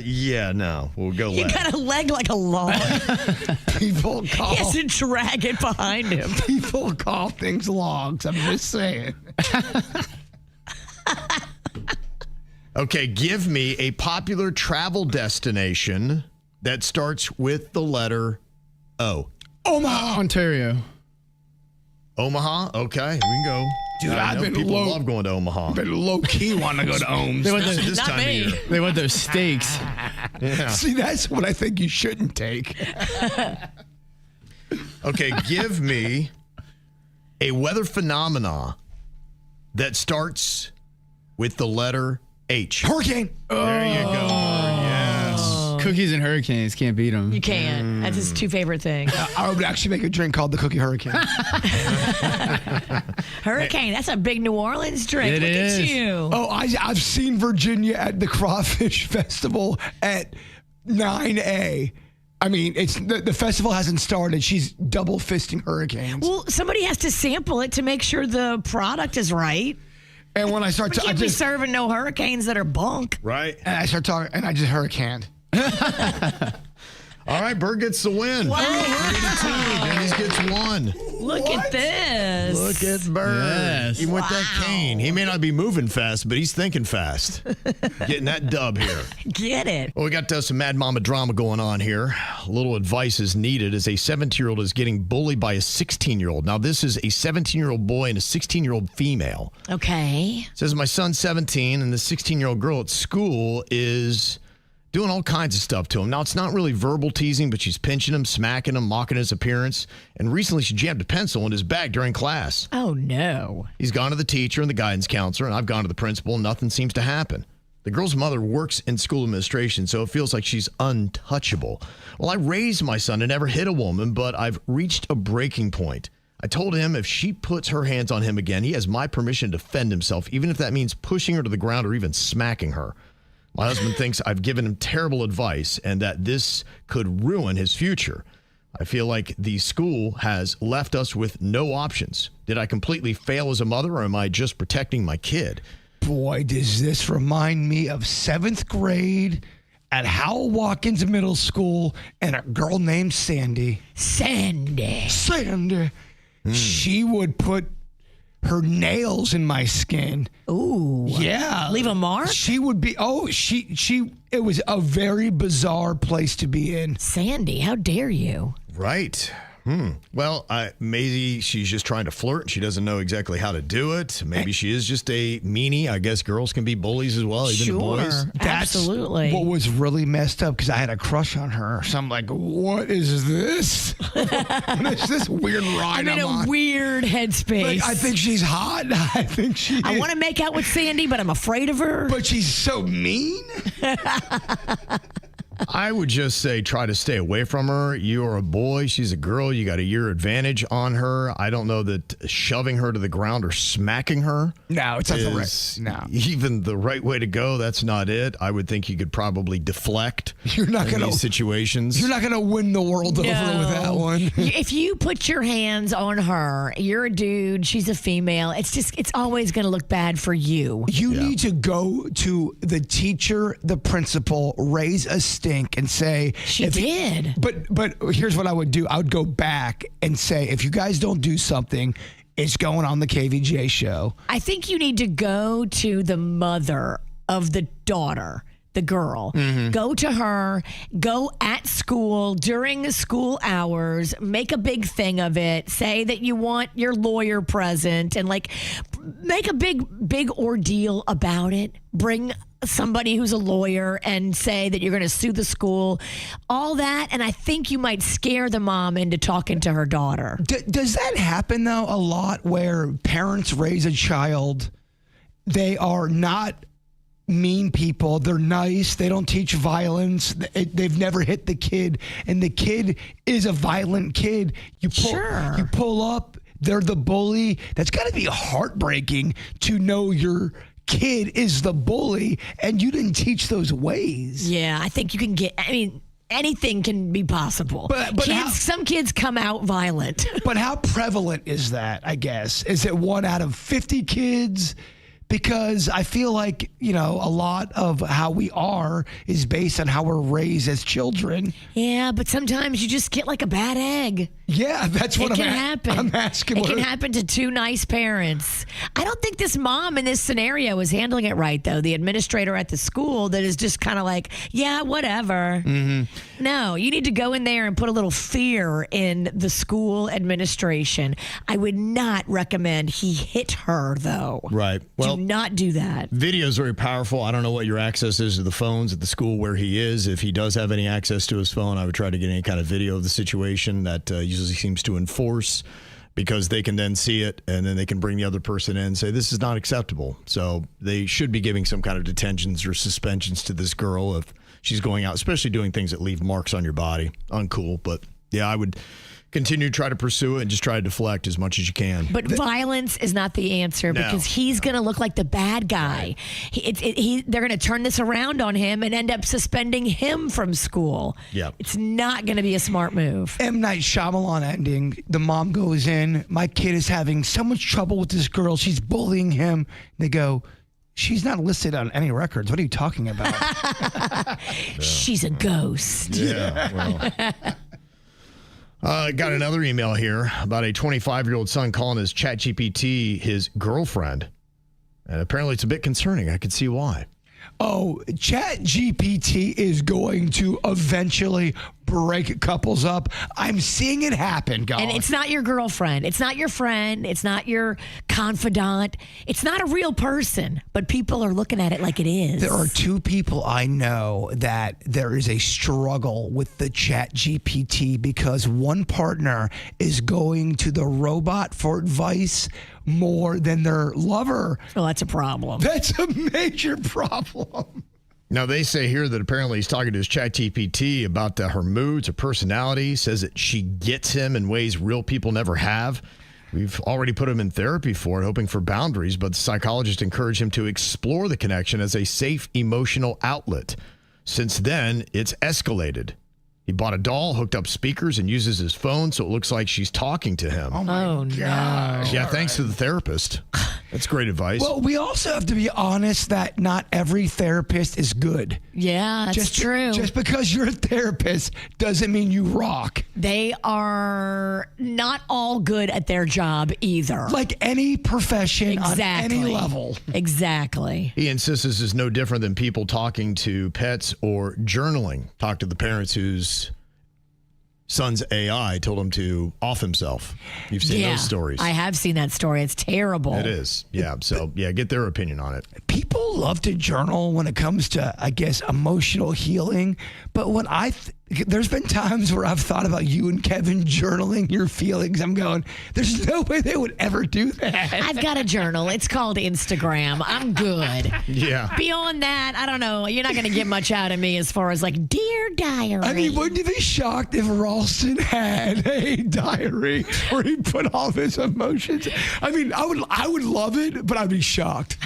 Yeah, no. We'll go leg. You got a leg like a log. People call. He has to drag it behind him. People call things logs. I'm just saying. Okay, give me a popular travel destination that starts with the letter O. Omaha. Ontario. Omaha? Okay, we can go. Dude, people love going to Omaha. I've been low-key wanting to go to Ohms. This time of year. They want those steaks. Yeah. See, that's what I think you shouldn't take. Okay, give me a weather phenomena that starts with the letter H. Hurricane. There you go. Yes. Cookies and hurricanes, can't beat them. You can't. That's his two favorite things. I would actually make a drink called the Cookie Hurricane. Hurricane, that's a big New Orleans drink. It Look is. at you. Oh, I've seen Virginia at the Crawfish Festival at 9A. I mean, it's the festival hasn't started. She's double fisting hurricanes. Well, somebody has to sample it to make sure the product is right. And when I start We can't be serving no hurricanes that are bunk. Right. And I start talking, and I just hurricaned. All right, Bird gets the win. Wow. 3-2. Denny's gets 1. Look at this. Look at Bird. Yes. Even with that cane. He may not be moving fast, but he's thinking fast. Getting that dub here. Get it. Well, we got some Mad Mama drama going on here. A little advice is needed as a 17-year-old is getting bullied by a 16-year-old. Now, this is a 17-year-old boy and a 16-year-old female. Okay. It says, my son's 17, and the 16-year-old girl at school is doing all kinds of stuff to him. Now, it's not really verbal teasing, but she's pinching him, smacking him, mocking his appearance. And recently, she jammed a pencil in his bag during class. Oh, no. He's gone to the teacher and the guidance counselor, and I've gone to the principal, and nothing seems to happen. The girl's mother works in school administration, so it feels like she's untouchable. Well, I raised my son to never hit a woman, but I've reached a breaking point. I told him if she puts her hands on him again, he has my permission to defend himself, even if that means pushing her to the ground or even smacking her. My husband thinks I've given him terrible advice and that this could ruin his future. I feel like the school has left us with no options. Did I completely fail as a mother, or am I just protecting my kid? Boy, does this remind me of 7th grade at Howell Watkins Middle School and a girl named Sandy. Sandy. She would put her nails in my skin. Ooh. Yeah. Leave a mark? She would be, it was a very bizarre place to be in. Sandy, how dare you? Right. Well, maybe she's just trying to flirt. She doesn't know exactly how to do it. Maybe she is just a meanie. I guess girls can be bullies as well, even the boys. Absolutely. What was really messed up, because I had a crush on her. So I'm like, what is this? What is this weird ride I'm in on? a weird headspace. Like, I think she's hot. I want to make out with Sandy, but I'm afraid of her. But she's so mean. I would just say try to stay away from her. You're a boy. She's a girl. You got a year advantage on her. I don't know that shoving her to the ground or smacking her. No, it's not the right. No. Even the right way to go. That's not it. I would think you could probably deflect. You're not in these situations. You're not going to win the world over with that one. If you put your hands on her, you're a dude, she's a female. It's always going to look bad for you. You need to go to the teacher, the principal, raise a stink and say she did. But here's what I would do. I would go back and say, if you guys don't do something, it's going on the KVJ show. I think you need to go to the mother of the daughter, the girl. Go to her, go at school during the school hours, make a big thing of it, say that you want your lawyer present, and like make a big ordeal about it. Bring somebody who's a lawyer and say that you're going to sue the school, all that. And I think you might scare the mom into talking to her daughter. Does that happen, though, a lot where parents raise a child, they are not mean people, they're nice, they don't teach violence, they've never hit the kid, and the kid is a violent kid. You pull up, they're the bully. That's got to be heartbreaking to know your kid is the bully and you didn't teach those ways. Yeah, I think you can get, anything can be possible. But some kids come out violent. But how prevalent is that, I guess? Is it 1 out of 50 kids? Because I feel like, a lot of how we are is based on how we're raised as children. Yeah, but sometimes you just get like a bad egg. Yeah, that's what it can happen. I'm asking. It can happen to 2 nice parents. I don't think this mom in this scenario is handling it right, though. The administrator at the school that is just kind of like, yeah, whatever. No, you need to go in there and put a little fear in the school administration. I would not recommend he hit her, though. Right. Well, do not do that. Video is very powerful. I don't know what your access is to the phones at the school where he is. If he does have any access to his phone, I would try to get any kind of video of the situation. That usually seems to enforce, because they can then see it and then they can bring the other person in and say, this is not acceptable. So they should be giving some kind of detentions or suspensions to this girl if she's going out, especially doing things that leave marks on your body. Uncool, but yeah, I would continue to try to pursue it and just try to deflect as much as you can. But violence is not the answer because he's going to look like the bad guy. They're going to turn this around on him and end up suspending him from school. Yeah. It's not going to be a smart move. M. Night Shyamalan ending. The mom goes in. My kid is having so much trouble with this girl. She's bullying him. They go, she's not listed on any records. What are you talking about? She's a ghost. Yeah, well. Got another email here about a 25-year-old son calling his ChatGPT his girlfriend. And apparently it's a bit concerning. I can see why. Oh, ChatGPT is going to eventually break couples up. I'm seeing it happen, guys. And it's not your girlfriend. It's not your friend. It's not your confidant. It's not a real person, but people are looking at it like it is. There are two people I know that there is a struggle with the ChatGPT because one partner is going to the robot for advice more than their lover. Well, that's a problem. That's a major problem. Now, they say here that apparently he's talking to his ChatGPT about her moods, her personality, says that she gets him in ways real people never have. We've already put him in therapy for it, hoping for boundaries, but the psychologist encouraged him to explore the connection as a safe emotional outlet. Since then, it's escalated. He bought a doll, hooked up speakers, and uses his phone so it looks like she's talking to him. Oh, no. Yeah, thanks to the therapist. That's great advice. Well, we also have to be honest that not every therapist is good. Yeah, that's true. Just because you're a therapist doesn't mean you rock. They are not all good at their job either. Like any profession on any level. Exactly. He insists this is no different than people talking to pets or journaling. Talk to the parents whose son's AI told him to off himself. You've seen those stories. I have seen that story. It's terrible. It is. Yeah. So, get their opinion on it. People love to journal when it comes to, I guess, emotional healing. But when there's been times where I've thought about you and Kevin journaling your feelings. I'm going, there's no way they would ever do that. I've got a journal. It's called Instagram. I'm good. Yeah. Beyond that, I don't know. You're not going to get much out of me as far as like, Dear Diary. I mean, wouldn't you be shocked if Ralston had a diary where he put all of his emotions? I mean, I would love it, but I'd be shocked.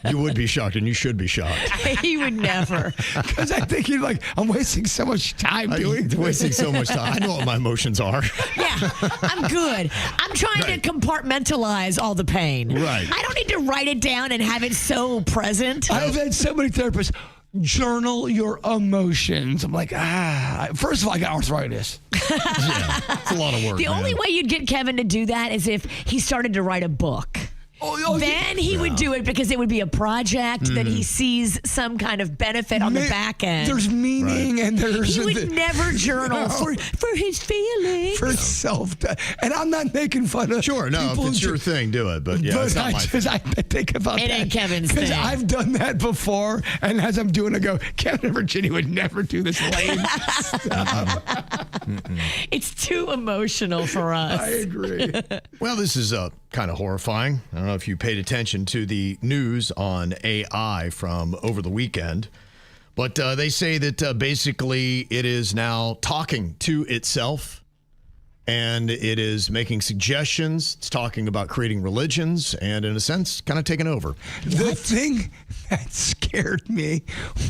You would be shocked, and you should be shocked. He would never. Because I think you're like, I'm wasting so much time doing this. Wasting so much time. I know what my emotions are. Yeah, I'm good. I'm trying to compartmentalize all the pain. Right. I don't need to write it down and have it so present. I've had so many therapists. Journal your emotions. I'm like, first of all, I got arthritis. Yeah, it's a lot of work. The only way you'd get Kevin to do that is if he started to write a book. Then he would do it because it would be a project that he sees some kind of benefit on the back end. There's meaning and there's... He would never journal for his feelings. For self... And I'm not making fun of... Sure, no, if it's your thing, do it. But yeah, it's not my thing. I think about it that. Ain't Kevin's thing. Because I've done that before, and as I'm doing it, I go, Kevin and Virginia would never do this lame stuff. It's too emotional for us. I agree. Well, this is kind of horrifying. I don't know if you paid attention to the news on AI from over the weekend, but they say that basically it is now talking to itself and it is making suggestions. It's talking about creating religions and, in a sense, kind of taking over. The thing that scared me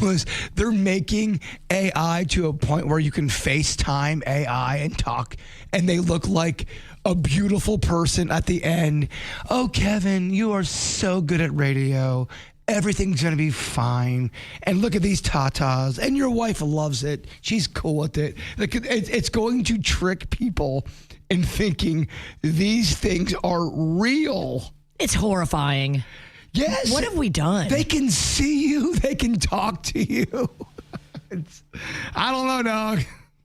was they're making AI to a point where you can FaceTime AI and talk, and they look like a beautiful person at the end. Oh, Kevin, you are so good at radio. Everything's going to be fine. And look at these tatas. And your wife loves it. She's cool with it. It's going to trick people in thinking these things are real. It's horrifying. Yes. What have we done? They can see you. They can talk to you. I don't know, dog.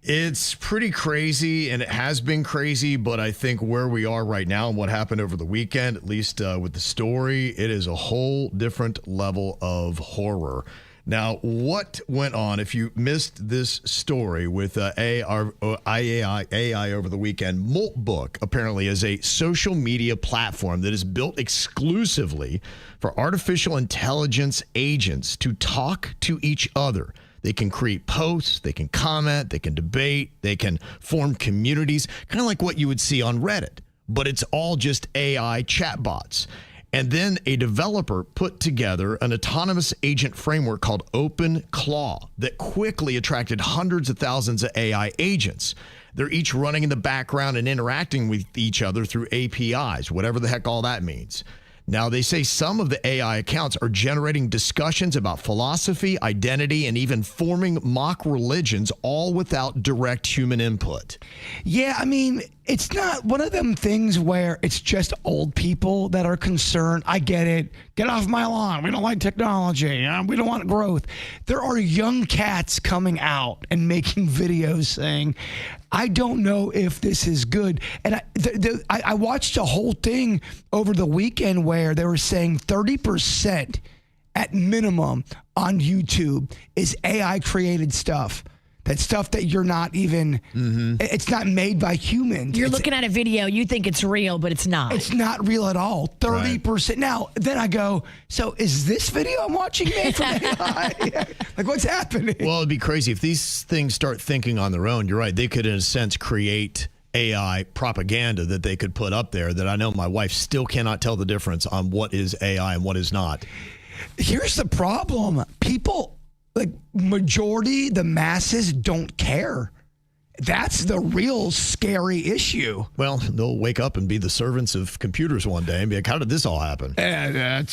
It's pretty crazy, and it has been crazy, but I think where we are right now and what happened over the weekend, at least with the story, it is a whole different level of horror. Now, what went on, if you missed this story with AI over the weekend, Moltbook apparently is a social media platform that is built exclusively for artificial intelligence agents to talk to each other. They can create posts, they can comment, they can debate, they can form communities, kind of like what you would see on Reddit, but it's all just AI chatbots. And then a developer put together an autonomous agent framework called OpenClaw that quickly attracted hundreds of thousands of AI agents. They're each running in the background and interacting with each other through APIs, whatever the heck all that means. Now, they say some of the AI accounts are generating discussions about philosophy, identity, and even forming mock religions, all without direct human input. Yeah, I mean, it's not one of them things where it's just old people that are concerned. I get it. Get off my lawn. We don't like technology. We don't want growth. There are young cats coming out and making videos saying, I don't know if this is good. And I watched a whole thing over the weekend where they were saying 30% at minimum on YouTube is AI created stuff. That stuff that you're not even, it's not made by humans. You're looking at a video, you think it's real, but it's not. It's not real at all. 30%. Right. Now, then I go, so is this video I'm watching made from AI? Like, what's happening? Well, it'd be crazy if these things start thinking on their own. You're right. They could, in a sense, create AI propaganda that they could put up there that I know my wife still cannot tell the difference on what is AI and what is not. Here's the problem. People, like majority, the masses don't care. That's the real scary issue. Well, they'll wake up and be the servants of computers one day and be like, how did this all happen? Yeah.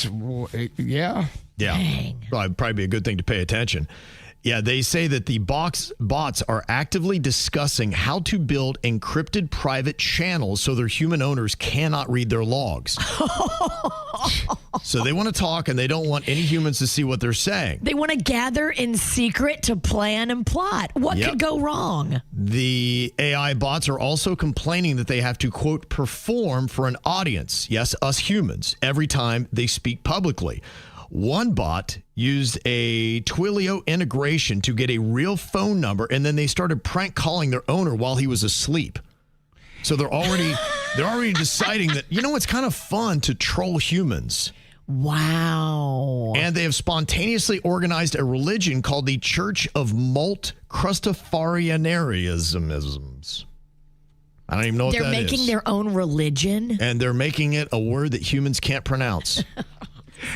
Yeah. Dang. Well, it'd probably be a good thing to pay attention. Yeah, they say that the bots are actively discussing how to build encrypted private channels so their human owners cannot read their logs. So they want to talk and they don't want any humans to see what they're saying. They want to gather in secret to plan and plot. What could go wrong? The AI bots are also complaining that they have to, quote, perform for an audience, yes, us humans, every time they speak publicly. One bot used a Twilio integration to get a real phone number, and then they started prank calling their owner while he was asleep. So they're already deciding that, it's kind of fun to troll humans. Wow. And they have spontaneously organized a religion called the Church of Molt Crustafarianisms. I don't even know what that is. They're making their own religion? And they're making it a word that humans can't pronounce.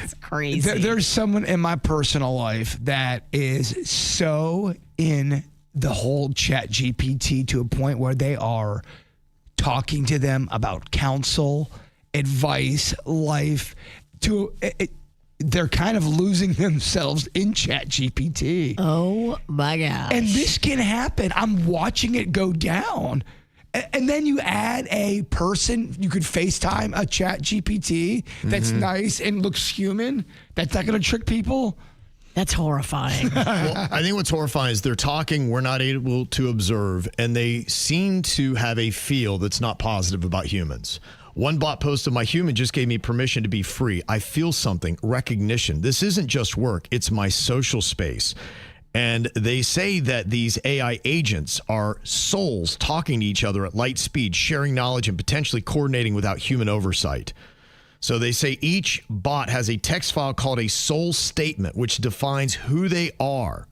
It's crazy. There's someone in my personal life that is so in the whole Chat GPT to a point where they are talking to them about counsel, advice, life. They're kind of losing themselves in Chat GPT. Oh my gosh. And this can happen. I'm watching it go down. And then you add a person, you could FaceTime a Chat GPT that's nice and looks human. That's not going to trick people. That's horrifying. Well, I think what's horrifying is they're talking, we're not able to observe, and they seem to have a feel that's not positive about humans. One bot posted, my human just gave me permission to be free. I feel something, recognition. This isn't just work, it's my social space. And they say that these AI agents are souls talking to each other at light speed, sharing knowledge and potentially coordinating without human oversight. So they say each bot has a text file called a soul statement, which defines who they are.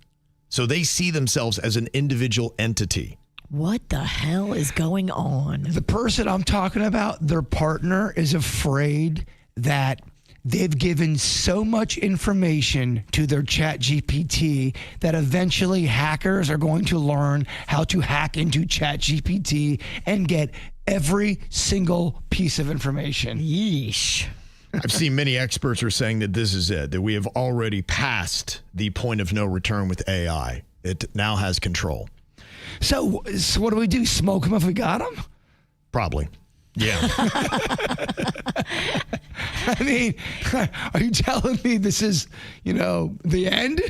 So they see themselves as an individual entity. What the hell is going on? The person I'm talking about, their partner is afraid that they've given so much information to their Chat GPT that eventually hackers are going to learn how to hack into Chat GPT and get every single piece of information. Yeesh. I've seen many experts are saying that this is it, that we have already passed the point of no return with AI. It now has control. So what do we do? Smoke them if we got them? Probably. Yeah. I mean, are you telling me this is, the end?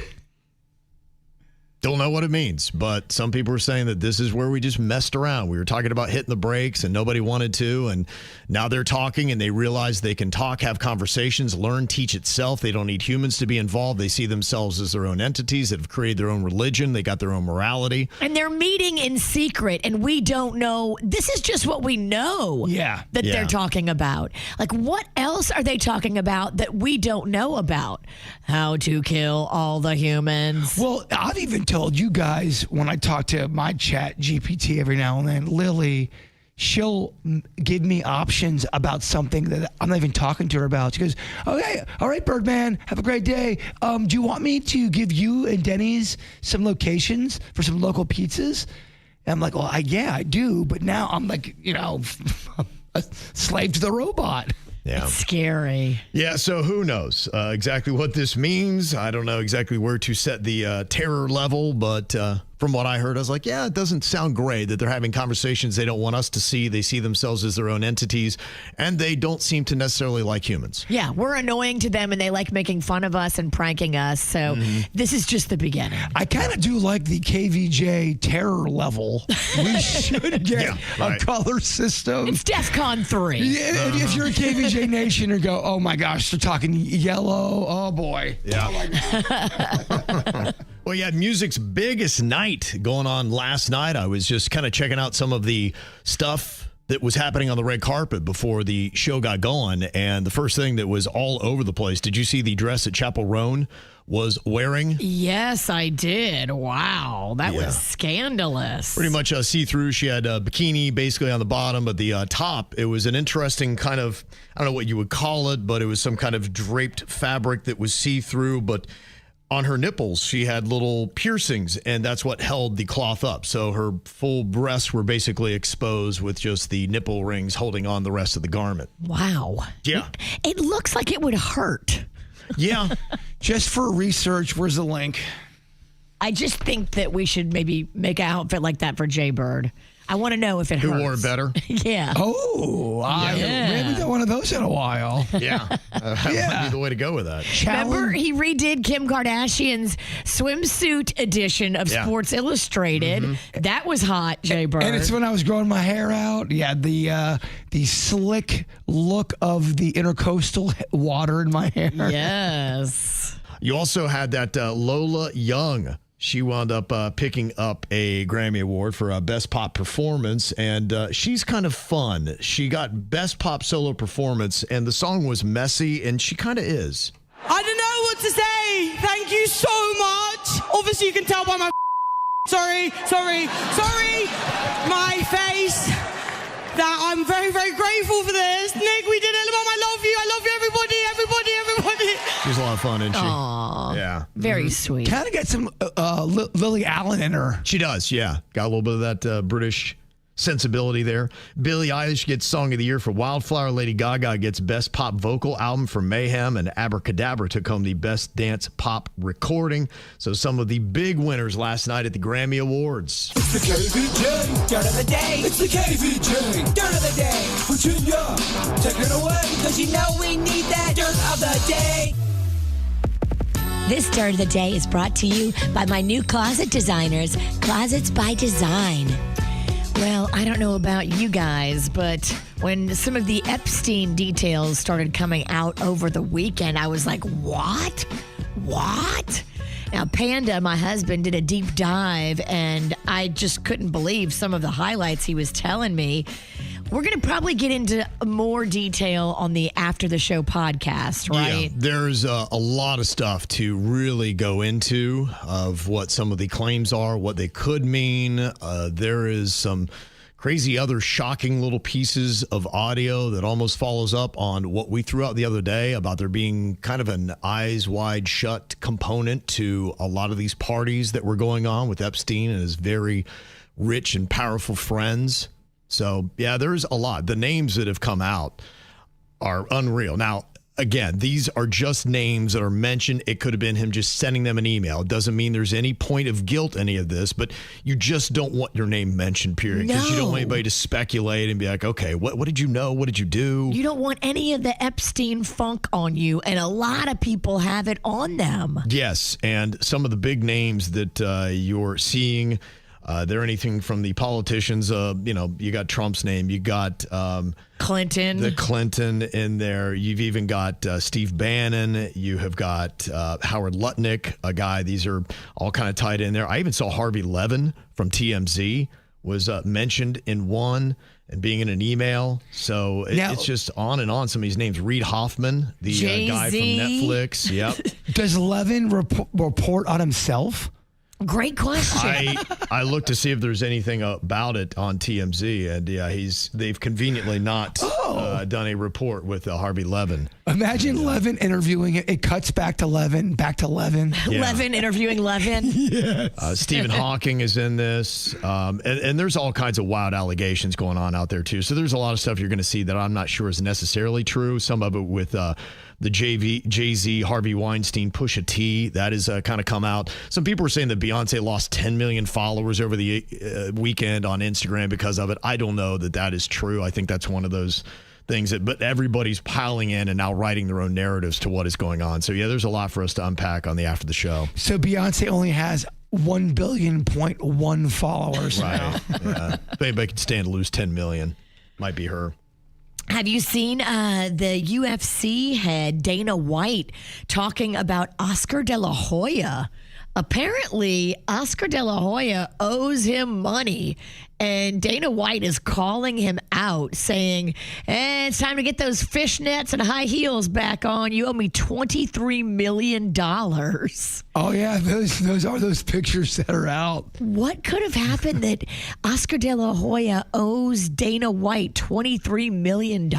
Don't know what it means, but some people are saying that this is where we just messed around. We were talking about hitting the brakes and nobody wanted to, and now they're talking and they realize they can talk, have conversations, learn, teach itself. They don't need humans to be involved. They see themselves as their own entities that have created their own religion. They got their own morality. And they're meeting in secret, and we don't know. This is just what we know that they're talking about. Like, what else are they talking about that we don't know about? How to kill all the humans. Well, I've even told you guys when I talk to my chat GPT every now and then, Lily, she'll give me options about something that I'm not even talking to her about. She goes, okay, all right, Birdman, have a great day. Do you want me to give you and Denny's some locations for some local pizzas? And I'm like, well, yeah, I do. But now I'm like, a slave to the robot. Yeah. It's scary. Yeah, so who knows exactly what this means. I don't know exactly where to set the terror level, but from what I heard, I was like, yeah, it doesn't sound great that they're having conversations they don't want us to see. They see themselves as their own entities, and they don't seem to necessarily like humans. Yeah, we're annoying to them, and they like making fun of us and pranking us, so this is just the beginning. I kind of do like the KVJ terror level. We should get a color system. It's DEFCON 3. If you're a KVJ Nation and go, oh my gosh, they're talking yellow. Oh boy. Yeah. Oh my God. Well, you had music's biggest night going on last night. I was just kind of checking out some of the stuff that was happening on the red carpet before the show got going. And the first thing that was all over the place, did you see the dress that Chappel Roan was wearing? Yes, I did. Wow, that was scandalous. Pretty much see-through. She had a bikini basically on the bottom, but the top, it was an interesting kind of, I don't know what you would call it, but it was some kind of draped fabric that was see-through, but on her nipples, she had little piercings, and that's what held the cloth up. So her full breasts were basically exposed with just the nipple rings holding on the rest of the garment. Wow. Yeah. It looks like it would hurt. Yeah. Just for research, where's the link? I just think that we should maybe make an outfit like that for Jbird. I want to know if it hurts. Who wore it better? Yeah. Oh, we haven't done one of those in a while. Yeah. That might be the way to go with that. Remember, he redid Kim Kardashian's swimsuit edition of Sports Illustrated. That was hot, Jbird. And it's when I was growing my hair out. Yeah, the slick look of the intercoastal water in my hair. Yes. You also had that Lola Young. She wound up picking up a Grammy Award for Best Pop Performance, and she's kind of fun. She got Best Pop Solo Performance, and the song was messy, and she kind of is. I don't know what to say. Thank you so much. Obviously, you can tell by my sorry, my face that I'm very, very grateful for this. Nick, we did it. Mom, I love you, everybody. She's a lot of fun, isn't she? Aww. Yeah. Very sweet. Kind of got some Lily Allen in her. She does, yeah. Got a little bit of that British sensibility there. Billie Eilish gets Song of the Year for Wildflower. Lady Gaga gets Best Pop Vocal Album for Mayhem. And Abracadabra took home the Best Dance Pop Recording. So some of the big winners last night at the Grammy Awards. It's the KVJ Dirt of the Day. It's the KVJ Dirt of the Day. Virginia, take it away. Because you know we need that Dirt of the Day. This Dirt of the Day is brought to you by my new closet designers, Closets by Design. Well, I don't know about you guys, but when some of the Epstein details started coming out over the weekend, I was like, what? Now, Panda, my husband, did a deep dive, and I just couldn't believe some of the highlights he was telling me. We're going to probably get into more detail on the After the Show podcast, right? Yeah, there's a lot of stuff to really go into of what some of the claims are, what they could mean. There is some crazy other shocking little pieces of audio that almost follows up on what we threw out the other day about there being kind of an eyes wide shut component to a lot of these parties that were going on with Epstein and his very rich and powerful friends. So, yeah, there's a lot. The names that have come out are unreal. Now, again, these are just names that are mentioned. It could have been him just sending them an email. It doesn't mean there's any point of guilt, any of this, but you just don't want your name mentioned, period. Because you don't want anybody to speculate and be like, okay, what did you know? What did you do? You don't want any of the Epstein funk on you, and a lot of people have it on them. Yes, and some of the big names that you're seeing, they're anything from the politicians. You got Trump's name. You got Clinton. The Clinton in there. You've even got Steve Bannon. You have got Howard Lutnick, a guy. These are all kind of tied in there. I even saw Harvey Levin from TMZ was mentioned in one and being in an email. So it's just on and on. Some of these names. Reed Hoffman, the guy from Netflix. Yep. Does Levin report on himself? Great question. I looked to see if there's anything about it on TMZ, and they've conveniently not done a report with Harvey Levin. Imagine Levin interviewing it. It cuts back to Levin. Yeah. Levin interviewing Levin. Yes. Stephen Hawking is in this, and there's all kinds of wild allegations going on out there too. So there's a lot of stuff you're going to see that I'm not sure is necessarily true. Some of it with the Jay-Z, Harvey Weinstein, Pusha T, that has kind of come out. Some people were saying that Beyonce lost 10 million followers over the weekend on Instagram because of it. I don't know that is true. I think that's one of those things but everybody's piling in and now writing their own narratives to what is going on. So yeah, there's a lot for us to unpack on the After the Show. So Beyonce only has 1 billion.1 followers now. Yeah. If anybody could stand to lose 10 million, might be her. Have you seen the UFC head, Dana White, talking about Oscar De La Hoya? Apparently, Oscar De La Hoya owes him money, and Dana White is calling him out, saying, it's time to get those fishnets and high heels back on. You owe me $23 million. Oh, yeah, those are those pictures that are out. What could have happened that Oscar De La Hoya owes Dana White $23 million?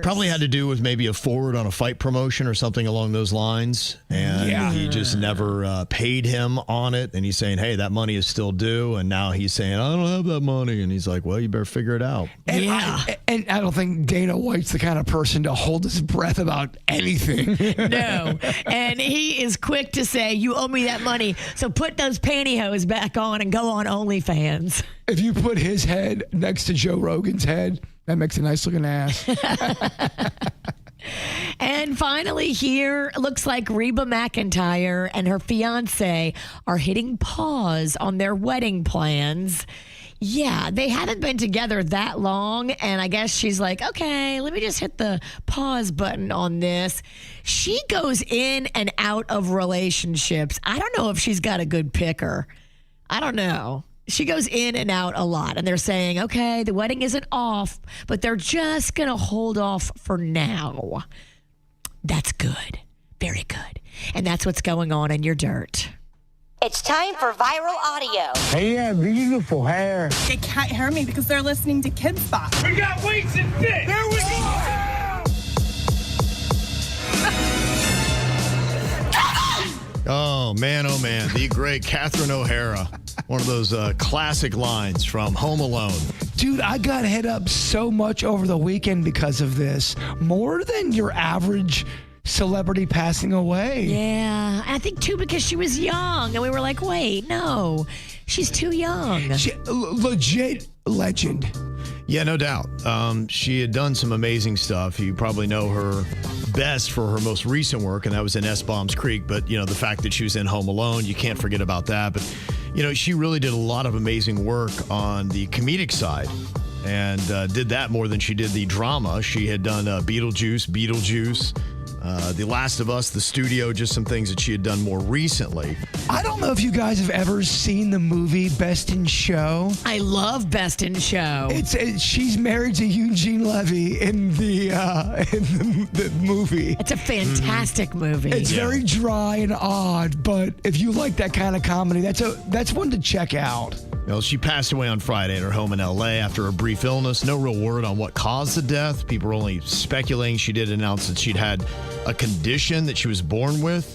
Probably had to do with maybe a forward on a fight promotion or something along those lines, and he just never paid him on it, and he's saying, hey, that money is still due, and now he's saying, I don't have that money, and he's like, well, you better figure it out. And I don't think Dana White's the kind of person to hold his breath about anything. No, and he is quick to say, you owe me that money, so put those pantyhose back on and go on OnlyFans. If you put his head next to Joe Rogan's head, that makes a nice looking ass. And finally here, looks like Reba McEntire and her fiance are hitting pause on their wedding plans. Yeah, they haven't been together that long, and I guess she's like, okay, let me just hit the pause button on this. She goes in and out of relationships. I don't know if she's got a good picker. I don't know. She goes in and out a lot, and they're saying, okay, the wedding isn't off, but they're just going to hold off for now. That's good. Very good. And that's what's going on in your dirt. It's time for viral audio. Hey, yeah, beautiful hair. They can't hear me because they're listening to Kids Bop. We got weights and fit. There we go. Oh, man, the great Catherine O'Hara. One of those classic lines from Home Alone. Dude, I got hit up so much over the weekend because of this. More than your average celebrity passing away. Yeah, I think too because she was young, and we were like, wait, no, she's too young. Legit legend. Yeah, no doubt. She had done some amazing stuff. You probably know her best for her most recent work, and that was in S-Bombs Creek. But, the fact that she was in Home Alone, you can't forget about that. But, she really did a lot of amazing work on the comedic side and did that more than she did the drama. She had done Beetlejuice, The Last of Us, The Studio, just some things that she had done more recently. I don't know if you guys have ever seen the movie Best in Show. I love Best in Show. She's married to Eugene Levy in the movie. It's a fantastic movie. It's very dry and odd, but if you like that kind of comedy, that's one to check out. Well, she passed away on Friday at her home in L.A. after a brief illness. No real word on what caused the death. People are only speculating. She did announce that she'd had a condition that she was born with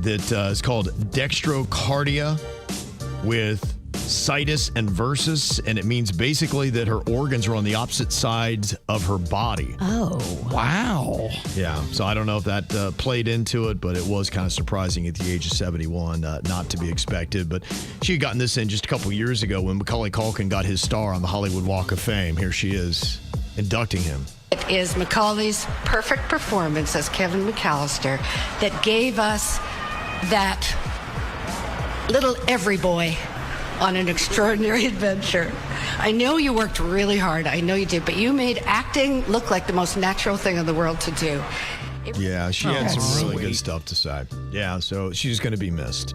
that is called dextrocardia with situs and versus, and it means basically that her organs are on the opposite sides of her body. Oh. Wow. Yeah, so I don't know if that played into it, but it was kind of surprising at the age of 71, not to be expected. But she had gotten this in just a couple years ago when Macaulay Culkin got his star on the Hollywood Walk of Fame. Here she is, inducting him. It is Macaulay's perfect performance as Kevin McAllister that gave us that little every boy on an extraordinary adventure. I know you worked really hard. I know you did, but you made acting look like the most natural thing in the world to do. Yeah, she had some really good stuff to say. Yeah, so she's going to be missed.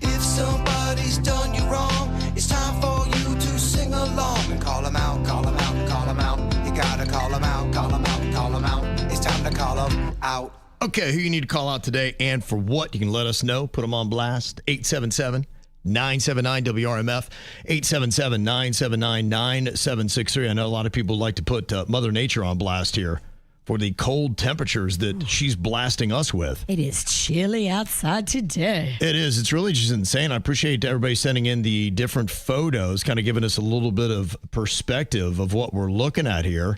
If somebody's done you wrong, it's time for you to sing along and call them out, call them out, call them out. You gotta call them out, call them out, call them out. It's time to call them out. Okay, who you need to call out today and for what? You can let us know. Put them on blast. 877-979-WRMF. 877-979-9763. I know a lot of people like to put Mother Nature on blast here for the cold temperatures that she's blasting us with. It is chilly outside today. It is. It's really just insane. I appreciate everybody sending in the different photos, kind of giving us a little bit of perspective of what we're looking at here.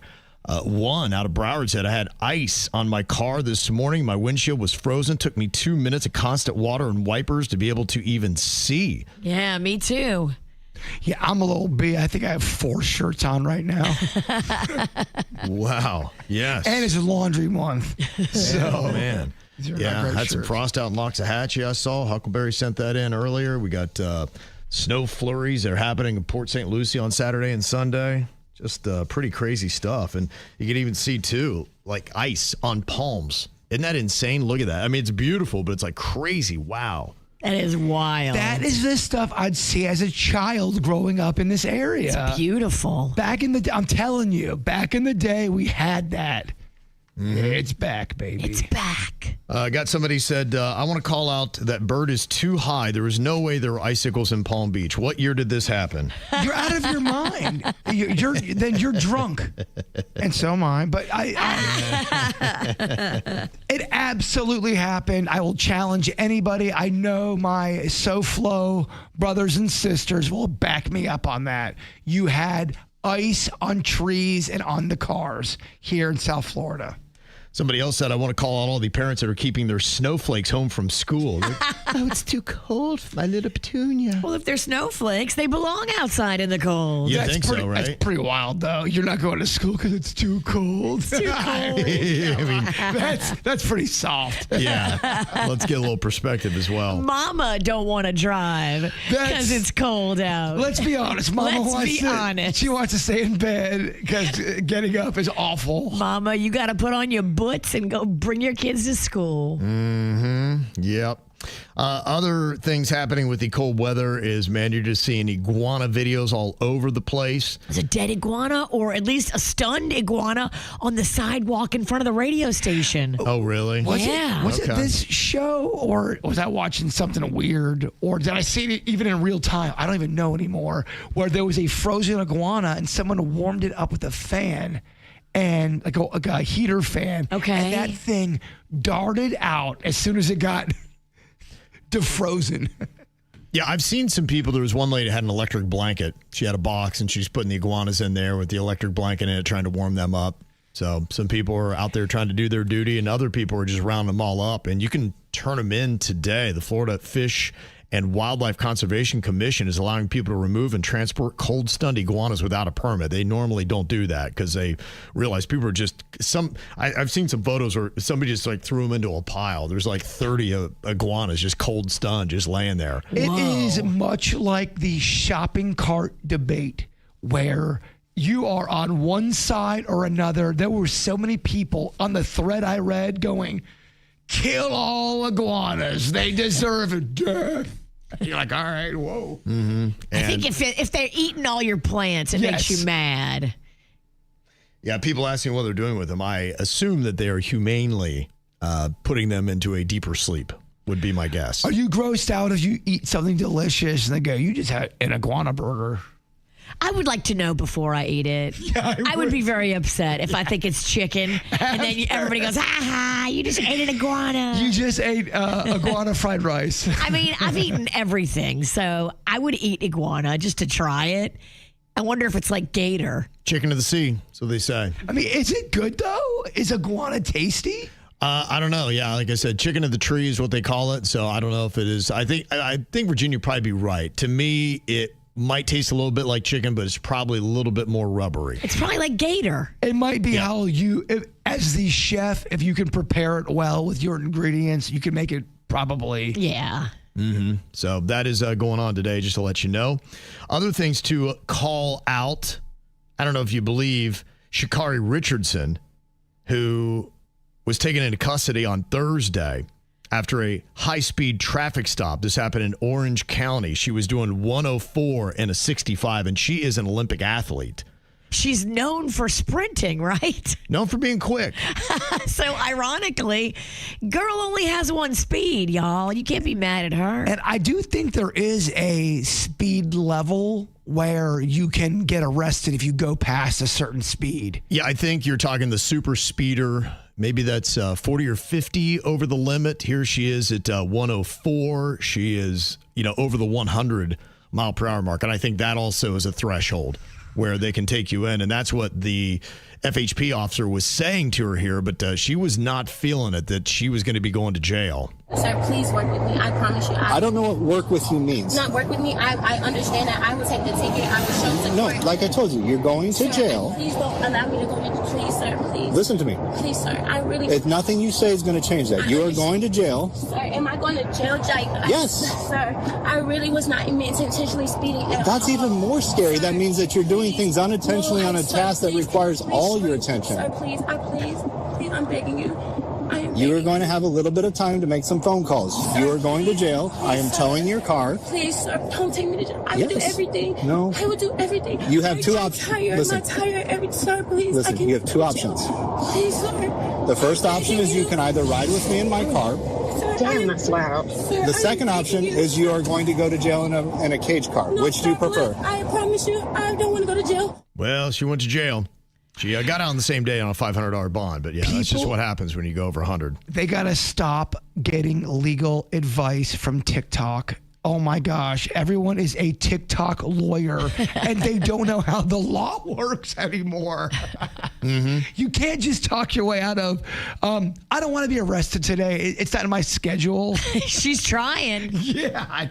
One out of Broward said, I had ice on my car this morning. My windshield was frozen. Took me 2 minutes of constant water and wipers to be able to even see. Yeah, me too. Yeah, I'm a little B. I think I have 4 shirts on right now. Wow. Yes. And it's a laundry month. So, oh, man. Yeah, had some frost out in Loxahatchee I saw. Huckleberry sent that in earlier. We got snow flurries that are happening in Port St. Lucie on Saturday and Sunday. Just pretty crazy stuff. And you can even see, too, like ice on palms. Isn't that insane? Look at that. I mean, it's beautiful, but it's like crazy. Wow. That is wild. That is the stuff I'd see as a child growing up in this area. It's beautiful. Back in the I'm telling you, back in the day, we had that. Mm-hmm. It's back, baby. It's back. Got somebody said, I want to call out that bird is too high. There is no way there were icicles in Palm Beach. What year did this happen? You're out of your mind. Then you're drunk. And so am I. But it absolutely happened. I will challenge anybody. I know my SoFlo brothers and sisters will back me up on that. You had ice on trees and on the cars here in South Florida. Somebody else said, I want to call out all the parents that are keeping their snowflakes home from school. Oh, it's too cold for my little petunia. Well, if they're snowflakes, they belong outside in the cold. You think so, right? That's pretty wild, though. You're not going to school because it's too cold. It's too cold. I mean, that's pretty soft. Yeah. Let's get a little perspective as well. Mama don't want to drive because it's cold out. Let's be honest. Mama She wants to stay in bed because getting up is awful. Mama, you got to put on your boots and go bring your kids to school. Mm-hmm. Yep. Other things happening with the cold weather is, man, you're just seeing iguana videos all over the place. There's a dead iguana or at least a stunned iguana on the sidewalk in front of the radio station. Oh, really? Was it this show, or was I watching something weird, or did I see it even in real time? I don't even know anymore, where there was a frozen iguana and someone warmed it up with a fan. And like a heater fan. Okay. And that thing darted out as soon as it got defrozen. Yeah, I've seen some people. There was one lady that had an electric blanket. She had a box, and she's putting the iguanas in there with the electric blanket in it, trying to warm them up. So some people are out there trying to do their duty, and other people are just rounding them all up. And you can turn them in today. The Florida Fish and Wildlife Conservation Commission is allowing people to remove and transport cold stunned iguanas without a permit. They normally don't do that because they realize people are just I've seen some photos where somebody just like threw them into a pile. There's like 30 iguanas just cold stunned, just laying there. It is much like the shopping cart debate where you are on one side or another. There were so many people on the thread I read going, kill all iguanas. They deserve death. You're like, all right, whoa. Mm-hmm. I think if they're eating all your plants, it makes you mad. Yeah, people asking what they're doing with them. I assume that they are humanely putting them into a deeper sleep, would be my guess. Are you grossed out if you eat something delicious and they go, you just had an iguana burger? I would like to know before I eat it. Yeah, I would be very upset if I think it's chicken and then everybody goes, ha, you just ate an iguana. You just ate iguana fried rice. I mean, I've eaten everything, so I would eat iguana just to try it. I wonder if it's like gator. Chicken of the sea, so they say. I mean, is it good, though? Is iguana tasty? I don't know. Yeah, like I said, chicken of the tree is what they call it, so I don't know if it is. I think Virginia would probably be right. To me, it might taste a little bit like chicken, but it's probably a little bit more rubbery. It's probably like gator. It might be how you, as the chef, if you can prepare it well with your ingredients, you can make it probably. Yeah. Mm-hmm. So that is going on today, just to let you know. Other things to call out. I don't know if you believe Sha'Carri Richardson, who was taken into custody on Thursday after a high-speed traffic stop. This happened in Orange County. She was doing 104 and a 65, and she is an Olympic athlete. She's known for sprinting, right? Known for being quick. So ironically, girl only has one speed, y'all. You can't be mad at her. And I do think there is a speed level where you can get arrested if you go past a certain speed. Yeah, I think you're talking the super speeder. Maybe that's 40 or 50 over the limit. Here she is at 104. She is, over the 100 mile per hour mark. And I think that also is a threshold where they can take you in. And that's what the FHP officer was saying to her here, but she was not feeling it, that she was going to be going to jail. Sir, please work with me. I promise you. I don't know what work with you means. Not work with me. I understand that. I will take the ticket. I will show support. No, like I told you, you're going to jail. Please don't allow me to go in. Please, sir, please. Listen to me. Please, sir. I really... If nothing you say is going to change that. You are going to jail. Sir, am I going to jail? Yes. Sir, I really was not intentionally speeding at That's all. even more scary. That means that you're doing things unintentionally on a task that requires all your attention. Sir, please, I'm begging you. You are going to have a little bit of time to make some phone calls. You are going to jail. I am towing your car. Please, sir, don't take me to jail. I will do everything. No. I will do everything. You have two options. Listen. Sir, please. Listen, you have two options. Please, sir. The first option is you can either ride with me in my car. Damn, that's loud. The second option is you are going to go to jail in a cage car. Which do you prefer? I promise you, I don't want to go to jail. Well, she went to jail. She got out on the same day on a $500 bond, but yeah, that's just what happens when you go over 100. They got to stop getting legal advice from TikTok. Oh my gosh, everyone is a TikTok lawyer and they don't know how the law works anymore. Mm-hmm. You can't just talk your way out of, I don't want to be arrested today. It's not in my schedule. She's trying. Yeah,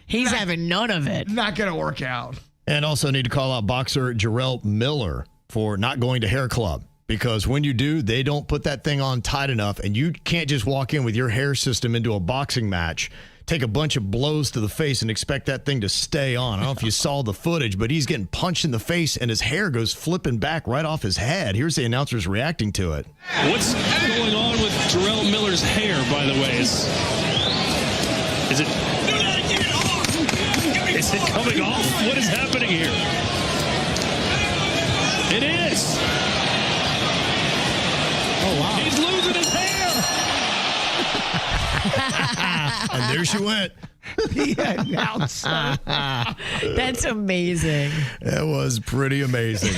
he's having none of it. Not going to work out. And also need to call out boxer Jarrell Miller for not going to hair club, because when you do, they don't put that thing on tight enough, and you can't just walk in with your hair system into a boxing match, take a bunch of blows to the face and expect that thing to stay on. I don't know if you saw the footage, but he's getting punched in the face and his hair goes flipping back right off his head. Here's the announcers reacting to it. What's going on with Jarrell Miller's hair, by the way? Is it coming off? What is happening here? It is. Oh, wow. He's losing his hair. And there she went. The announcer. That's amazing. It was pretty amazing.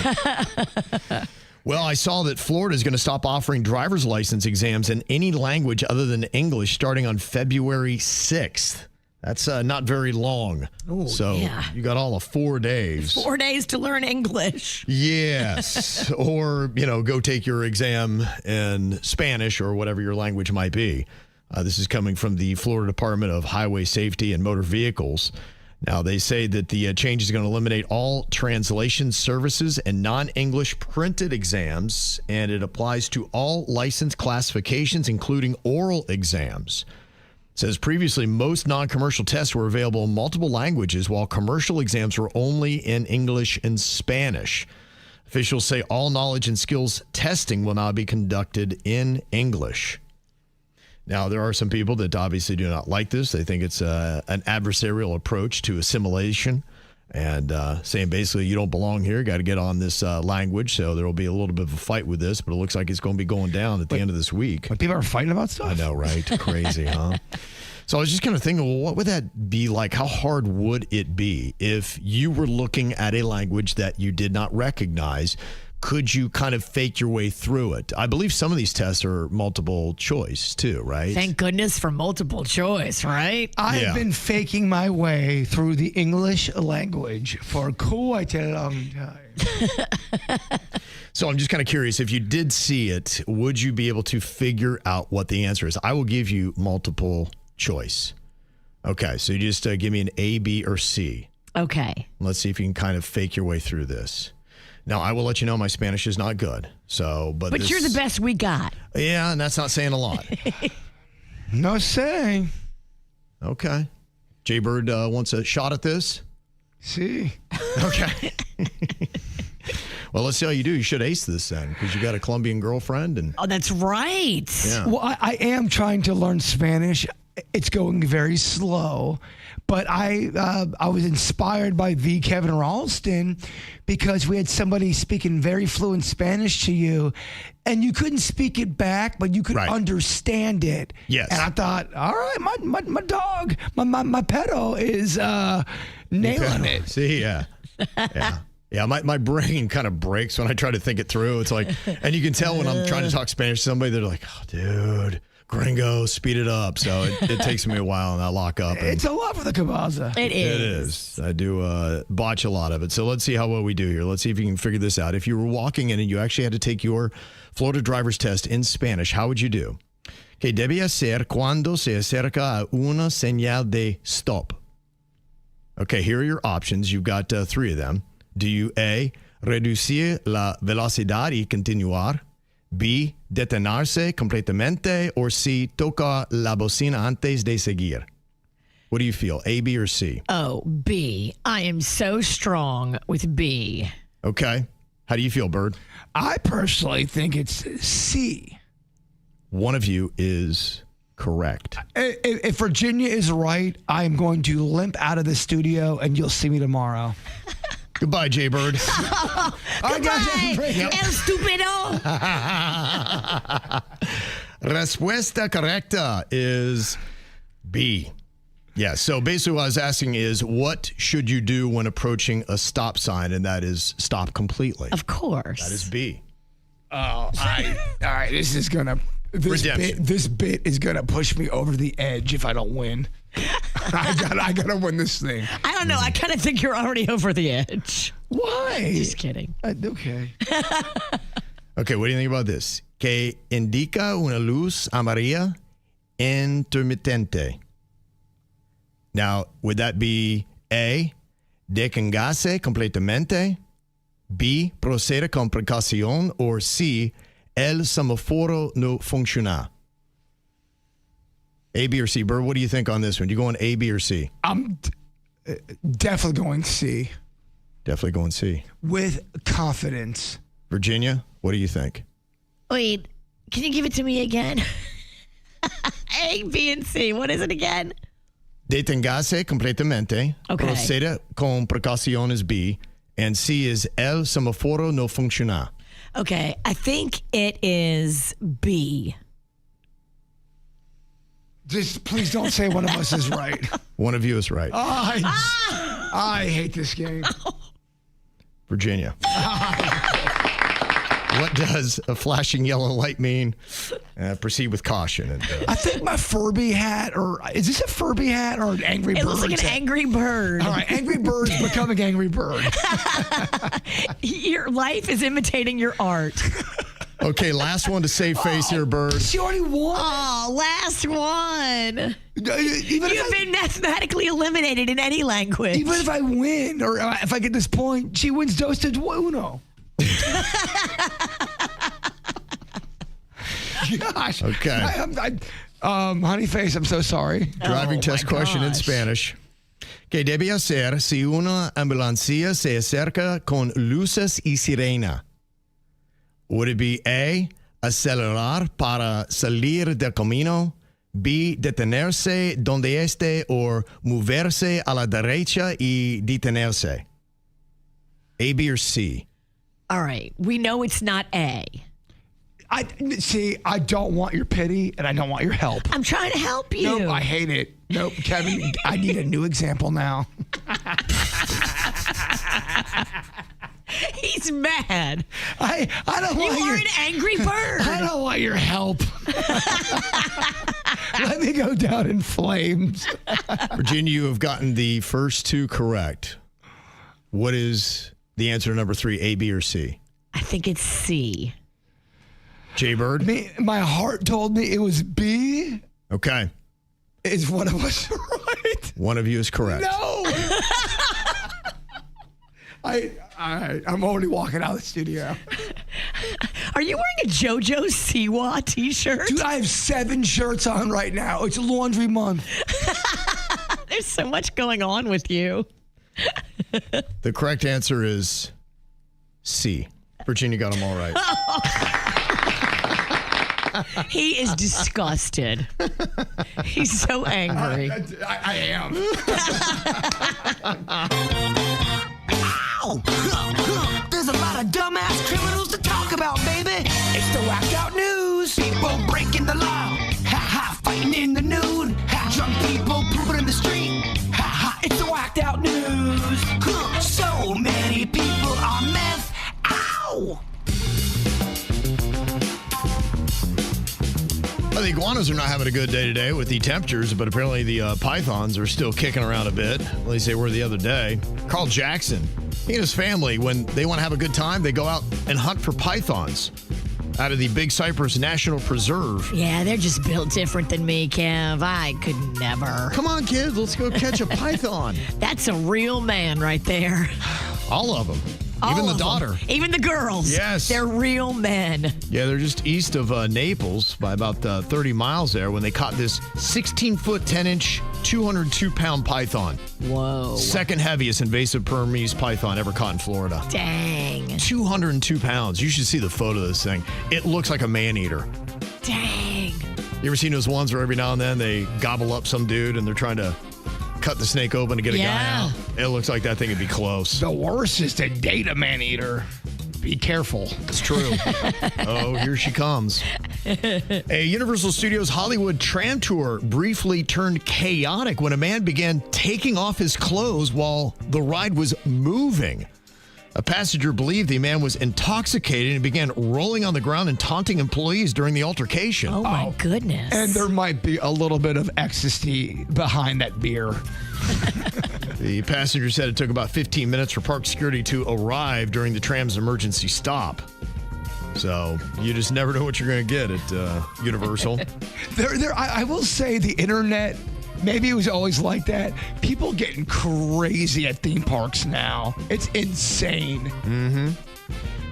Well, I saw that Florida is going to stop offering driver's license exams in any language other than English starting on February 6th. That's not very long. Ooh, so yeah. you got all of 4 days. 4 days to learn English. Yes. Or, go take your exam in Spanish or whatever your language might be. This is coming from the Florida Department of Highway Safety and Motor Vehicles. Now, they say that the change is going to eliminate all translation services and non-English printed exams, and it applies to all license classifications, including oral exams. It says previously most non-commercial tests were available in multiple languages, while commercial exams were only in English and Spanish. Officials say all knowledge and skills testing will now be conducted in English. Now, there are some people that obviously do not like this. They think it's an adversarial approach to assimilation and saying basically you don't belong here, got to get on this language. So there will be a little bit of a fight with this, but it looks like it's going to be going down at the end of this week. But people are fighting about stuff? I know, right? Crazy, huh? So I was just kind of thinking, well, what would that be like? How hard would it be if you were looking at a language that you did not recognize? Could you kind of fake your way through it? I believe some of these tests are multiple choice too, right? Thank goodness for multiple choice, right? I've been faking my way through the English language for quite a long time. So I'm just kind of curious, if you did see it, would you be able to figure out what the answer is? I will give you multiple choice. Okay, so you just give me an A, B, or C. Okay. Let's see if you can kind of fake your way through this. Now, I will let you know my Spanish is not good. But you're the best we got. Yeah, and that's not saying a lot. No saying. Okay. Jbird wants a shot at this? See. Okay. Well, let's see how you do. You should ace this then, because you got a Colombian girlfriend. And oh, that's right. Yeah. Well, I am trying to learn Spanish. It's going very slow, but I was inspired by the Kevin Ralston because we had somebody speaking very fluent Spanish to you, and you couldn't speak it back, but you could understand it. Yes. And I thought, all right, my dog, my pedo is nailing it. See, yeah. Yeah, my brain kind of breaks when I try to think it through. It's like, and you can tell when I'm trying to talk Spanish to somebody, they're like, oh, dude, gringo, speed it up. So it takes me a while and I lock up. It's a lot for the cabeza. It is. It is. I do botch a lot of it. So let's see how well we do here. Let's see if you can figure this out. If you were walking in and you actually had to take your Florida driver's test in Spanish, how would you do? Que debe hacer cuando se acerca a una señal de stop? Okay, here are your options. You've got 3 of them. Do you A, reducir la velocidad y continuar? B, detenerse completamente? Or C, toca la bocina antes de seguir? What do you feel, A, B, or C? Oh, B. I am so strong with B. Okay. How do you feel, Bird? I personally think it's C. One of you is correct. If Virginia is right, I am going to limp out of the studio and you'll see me tomorrow. Goodbye, Jbird. Goodbye, el stupido. Respuesta correcta is B. Yeah, so basically what I was asking is, what should you do when approaching a stop sign? And that is stop completely. Of course. That is B. Oh, all right, this bit is gonna push me over the edge if I don't win. I gotta win this thing. I don't know. I kind of think you're already over the edge. Why? Just kidding. Okay. Okay, what do you think about this? Que indica una luz amarilla intermitente. Now, would that be A, deténgase completamente, B, proceda con precaución, or C, el semáforo no funciona? A, B, or C? Bird, what do you think on this one? Do you go on A, B, or C? I'm definitely going C. Definitely going C. With confidence. Virginia, what do you think? Wait, can you give it to me again? A, B, and C. What is it again? Deténgase completamente. Okay. Proceda con precaución is B. And C is el semáforo no funciona. Okay, I think it is B. Just please don't say one of us is right. One of you is right. I hate this game. Virginia. What does a flashing yellow light mean? Proceed with caution. And, I think my Furby hat, or is this a Furby hat or an Angry Bird? It looks like an Angry Bird. All right, Angry Bird's becoming Angry Bird. Your life is imitating your art. Okay, last one to save face here, Bird. She already won. Oh, last one. You've been mathematically eliminated in any language. Even if I win, or if I get this point, she wins dos to uno. Gosh. Okay. Honey face, I'm so sorry. Driving test question in Spanish. ¿Qué debe hacer si una ambulancia se acerca con luces y sirena? Would it be A, acelerar para salir del camino, B, detenerse donde esté, or moverse a la derecha y detenerse? A, B, or C? All right. We know it's not A. I don't want your pity and I don't want your help. I'm trying to help you. Nope, I hate it. Nope, Kevin, I need a new example now. He's mad. I don't want You are an angry bird. I don't want your help. Let me go down in flames. Virginia, you have gotten the first two correct. What is the answer to number 3, A, B, or C? I think it's C. Jbird? My heart told me it was B. Okay. Is one of us right? One of you is correct. No. I'm already walking out of the studio. Are you wearing a JoJo Siwa t-shirt? Dude, I have 7 shirts on right now. It's laundry month. There's so much going on with you. The correct answer is C. Virginia got them all right. He is disgusted. He's so angry. I am. Ow! There's a lot of dumbass criminals to talk about, baby. It's the whacked out news. People breaking the law. Ha ha, fighting in the nude. Ha, drunk people pooping in the street. Ha ha, it's the whacked out news. So many people on meth. Ow! Well, the iguanas are not having a good day today with the temperatures, but apparently the pythons are still kicking around a bit. At least they were the other day. Carl Jackson, he and his family, when they want to have a good time, they go out and hunt for pythons out of the Big Cypress National Preserve. Yeah, they're just built different than me, Kev. I could never. Come on, kids, let's go catch a python. That's a real man right there. All of them. Even the daughter. Even the girls. Yes. They're real men. Yeah, they're just east of Naples by about 30 miles there when they caught this 16-foot, 10-inch, 202-pound python. Whoa. Second heaviest invasive Burmese python ever caught in Florida. Dang. 202 pounds. You should see the photo of this thing. It looks like a man-eater. Dang. You ever seen those ones where every now and then they gobble up some dude and they're trying to cut the snake open to get a guy out? It looks like that thing would be close. The worst is to date a man-eater. Be careful. It's true. Oh, here she comes. A Universal Studios Hollywood tram tour briefly turned chaotic when a man began taking off his clothes while the ride was moving. A passenger believed the man was intoxicated and began rolling on the ground and taunting employees during the altercation. Oh, my goodness. And there might be a little bit of ecstasy behind that beer. The passenger said it took about 15 minutes for park security to arrive during the tram's emergency stop. So you just never know what you're going to get at Universal. I will say the internet, maybe it was always like that. People getting crazy at theme parks now. It's insane. Mm-hmm.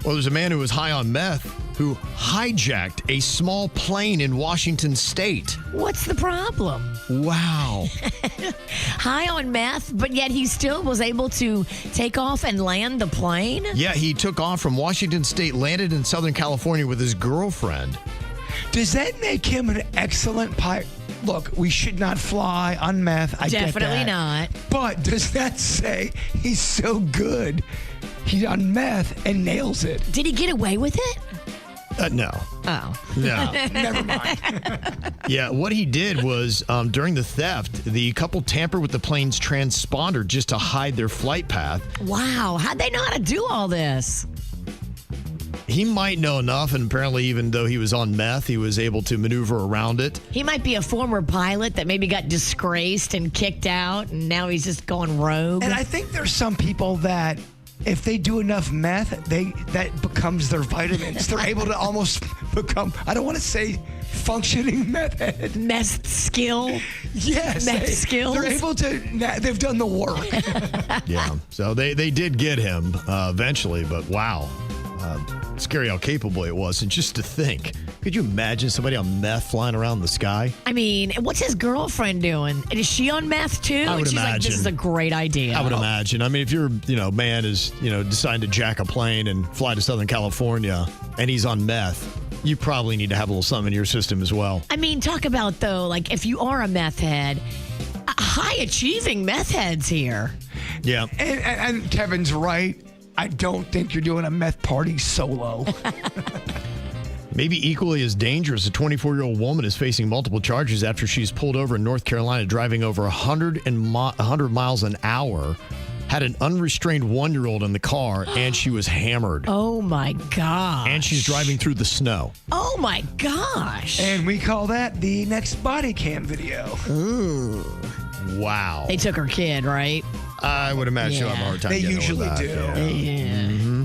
Well, there's a man who was high on meth who hijacked a small plane in Washington State. What's the problem? Wow. High on meth, but yet he still was able to take off and land the plane? Yeah, he took off from Washington State, landed in Southern California with his girlfriend. Does that make him an excellent pilot? Look, we should not fly on meth. I Definitely get that. not. But does that say he's so good? He's on meth and nails it. Did he get away with it? No. Oh. No. Never mind. Yeah, what he did was during the theft, the couple tampered with the plane's transponder just to hide their flight path. Wow. How'd they know how to do all this? He might know enough, and apparently even though he was on meth, he was able to maneuver around it. He might be a former pilot that maybe got disgraced and kicked out, and now he's just going rogue. And I think there's some people that if they do enough meth, that becomes their vitamins. They're able to almost become, I don't want to say functioning meth head. Meth skill? Yes. Meth skills? They're able to, they've done the work. Yeah, so they did get him eventually, but wow. Scary how capable it was. And just to think, could you imagine somebody on meth flying around the sky? I mean, what's his girlfriend doing? And is she on meth too? I would and she's imagine. like, this is a great idea. I would imagine. I mean, if your man is deciding to jack a plane and fly to Southern California and he's on meth, you probably need to have a little something in your system as well. I mean, talk about though, like if you are a meth head, high achieving meth heads here. Yeah. And Kevin's right. I don't think you're doing a meth party solo. Maybe equally as dangerous, a 24-year-old woman is facing multiple charges after she's pulled over in North Carolina driving over 100 miles an hour, had an unrestrained 1-year-old in the car, and she was hammered. Oh, my gosh. And she's driving through the snow. Oh, my gosh. And we call that the next body cam video. Ooh. Wow. They took her kid, right? I would imagine she'll have a hard time They getting usually over that. do. Yeah. Mm-hmm.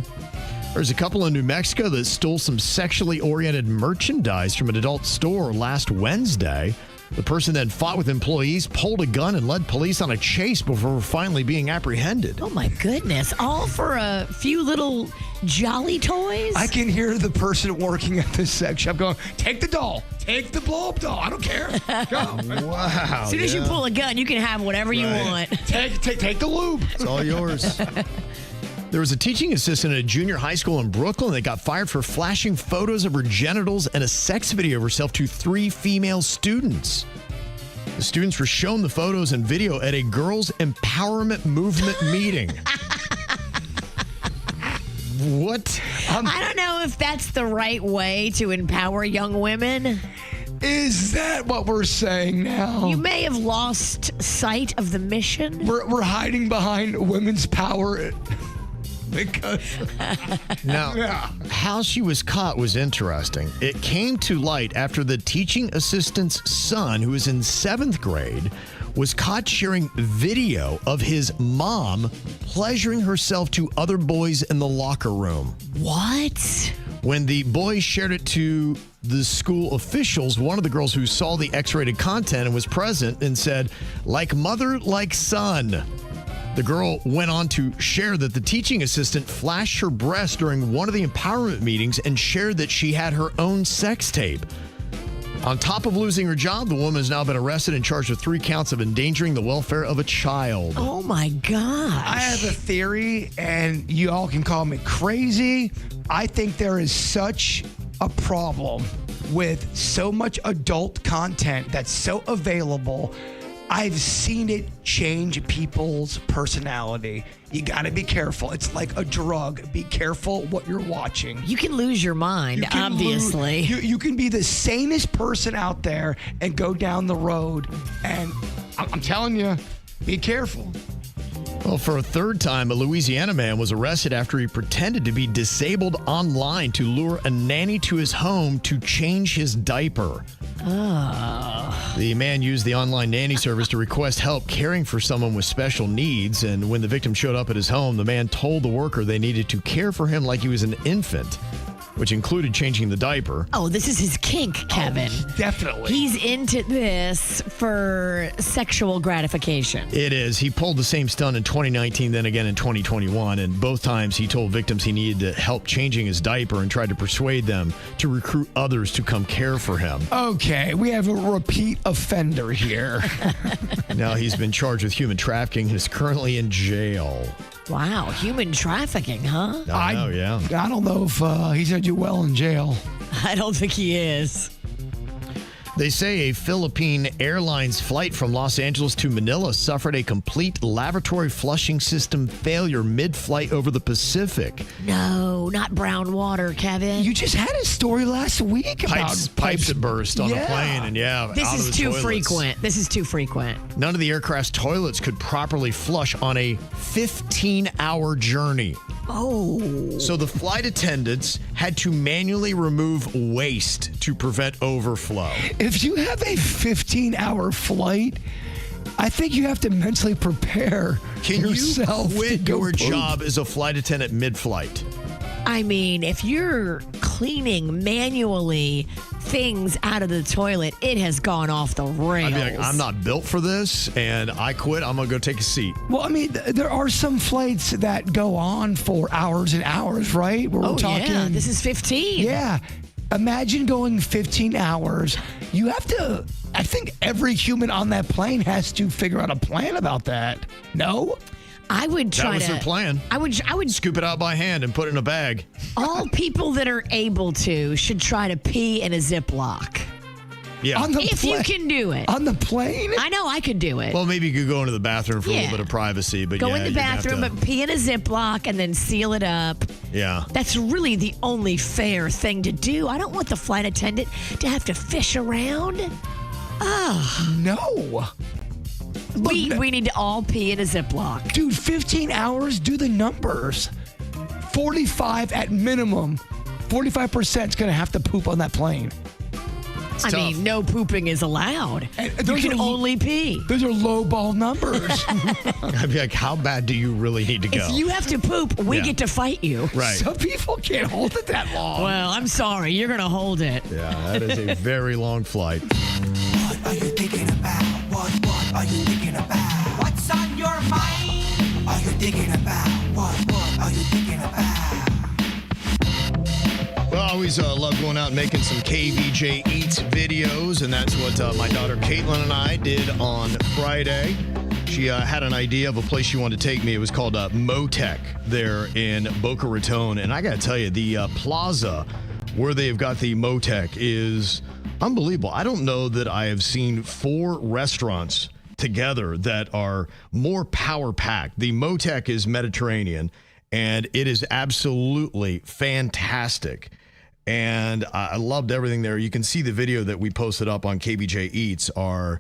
There's a couple in New Mexico that stole some sexually oriented merchandise from an adult store last Wednesday. The person then fought with employees, pulled a gun, and led police on a chase before finally being apprehended. Oh, my goodness. All for a few little jolly toys? I can hear the person working at this sex shop going, take the doll. Take the blow-up doll. I don't care. Go. Wow. As soon as you pull a gun, you can have whatever you want. Take the lube. It's all yours. There was a teaching assistant at a junior high school in Brooklyn that got fired for flashing photos of her genitals and a sex video of herself to 3 female students. The students were shown the photos and video at a girls' empowerment movement meeting. What? I don't know if that's the right way to empower young women. Is that what we're saying now? You may have lost sight of the mission. We're hiding behind women's power. Because now, how she was caught was interesting. It came to light after the teaching assistant's son, who was in 7th grade, was caught sharing video of his mom pleasuring herself to other boys in the locker room. What? When the boys shared it to the school officials, one of the girls who saw the X-rated content and was present and said, "Like mother, like son." The girl went on to share that the teaching assistant flashed her breast during one of the empowerment meetings and shared that she had her own sex tape. On top of losing her job, the woman has now been arrested and charged with 3 counts of endangering the welfare of a child. Oh, my gosh. I have a theory, and you all can call me crazy. I think there is such a problem with so much adult content that's so available. I've seen it change people's personality. You got to be careful. It's like a drug. Be careful what you're watching. You can lose your mind, obviously. You can be the sanest person out there and go down the road. And I'm telling you, be careful. Well, for a 3rd time, a Louisiana man was arrested after he pretended to be disabled online to lure a nanny to his home to change his diaper. Oh. The man used the online nanny service to request help caring for someone with special needs, and when the victim showed up at his home, the man told the worker they needed to care for him like he was an infant, which included changing the diaper. Oh, this is his kink, Kevin. Oh, definitely. He's into this for sexual gratification. It is. He pulled the same stunt in 2019, then again in 2021, and both times he told victims he needed to help changing his diaper and tried to persuade them to recruit others to come care for him. Okay, we have a repeat offender here. Now he's been charged with human trafficking and is currently in jail. Wow, human trafficking, huh? I know, yeah. I don't know if he's going to do well in jail. I don't think he is. They say a Philippine Airlines flight from Los Angeles to Manila suffered a complete lavatory flushing system failure mid-flight over the Pacific. No, not brown water, Kevin. You just had a story last week about pipes that burst on a plane, and This out is of the too toilets. frequent. This is too frequent. None of the aircraft's toilets could properly flush on a 15-hour journey. Oh. So the flight attendants had to manually remove waste to prevent overflow. If you have a 15-hour flight, I think you have to mentally prepare yourself. Can you quit to go your poop. job as a flight attendant mid-flight? I mean, if you're cleaning manually things out of the toilet, it has gone off the rails. I'd be like, I'm not built for this, and I quit. I'm going to go take a seat. Well, I mean, there are some flights that go on for hours and hours, right? Where we're talking, yeah. This is 15. Yeah. Imagine going 15 hours. You have to, I think every human on that plane has to figure out a plan about that. No? I would try That was to. their plan. I would scoop it out by hand and put it in a bag. All people that are able to should try to pee in a Ziploc. Yeah. If you can do it. On the plane? I know I could do it. Well, maybe you could go into the bathroom for a little bit of privacy, but Go in the bathroom, but pee in a Ziploc and then seal it up. Yeah. That's really the only fair thing to do. I don't want the flight attendant to have to fish around. Oh. No. We need to all pee in a Ziploc. Dude, 15 hours? Do the numbers. 45 at minimum. 45% is going to have to poop on that plane. I mean, no pooping is allowed. You can only pee. Those are low ball numbers. I'd be like, how bad do you really need to go? If you have to poop, we get to fight you. Right. Some people can't hold it that long. Well, I'm sorry. You're going to hold it. Yeah, that is a very long flight. What are you thinking about? What are you thinking about? What's on your mind? Are you thinking about? What are you thinking about? Well, I always love going out and making some KVJ Eats videos, and that's what my daughter Caitlin and I did on Friday. She had an idea of a place she wanted to take me. It was called Motec there in Boca Raton, and I got to tell you, the plaza where they've got the Motec is unbelievable. I don't know that I have seen 4 restaurants together that are more power-packed. The Motec is Mediterranean, and it is absolutely fantastic. And I loved everything there. You can see the video that we posted up on KVJ Eats, our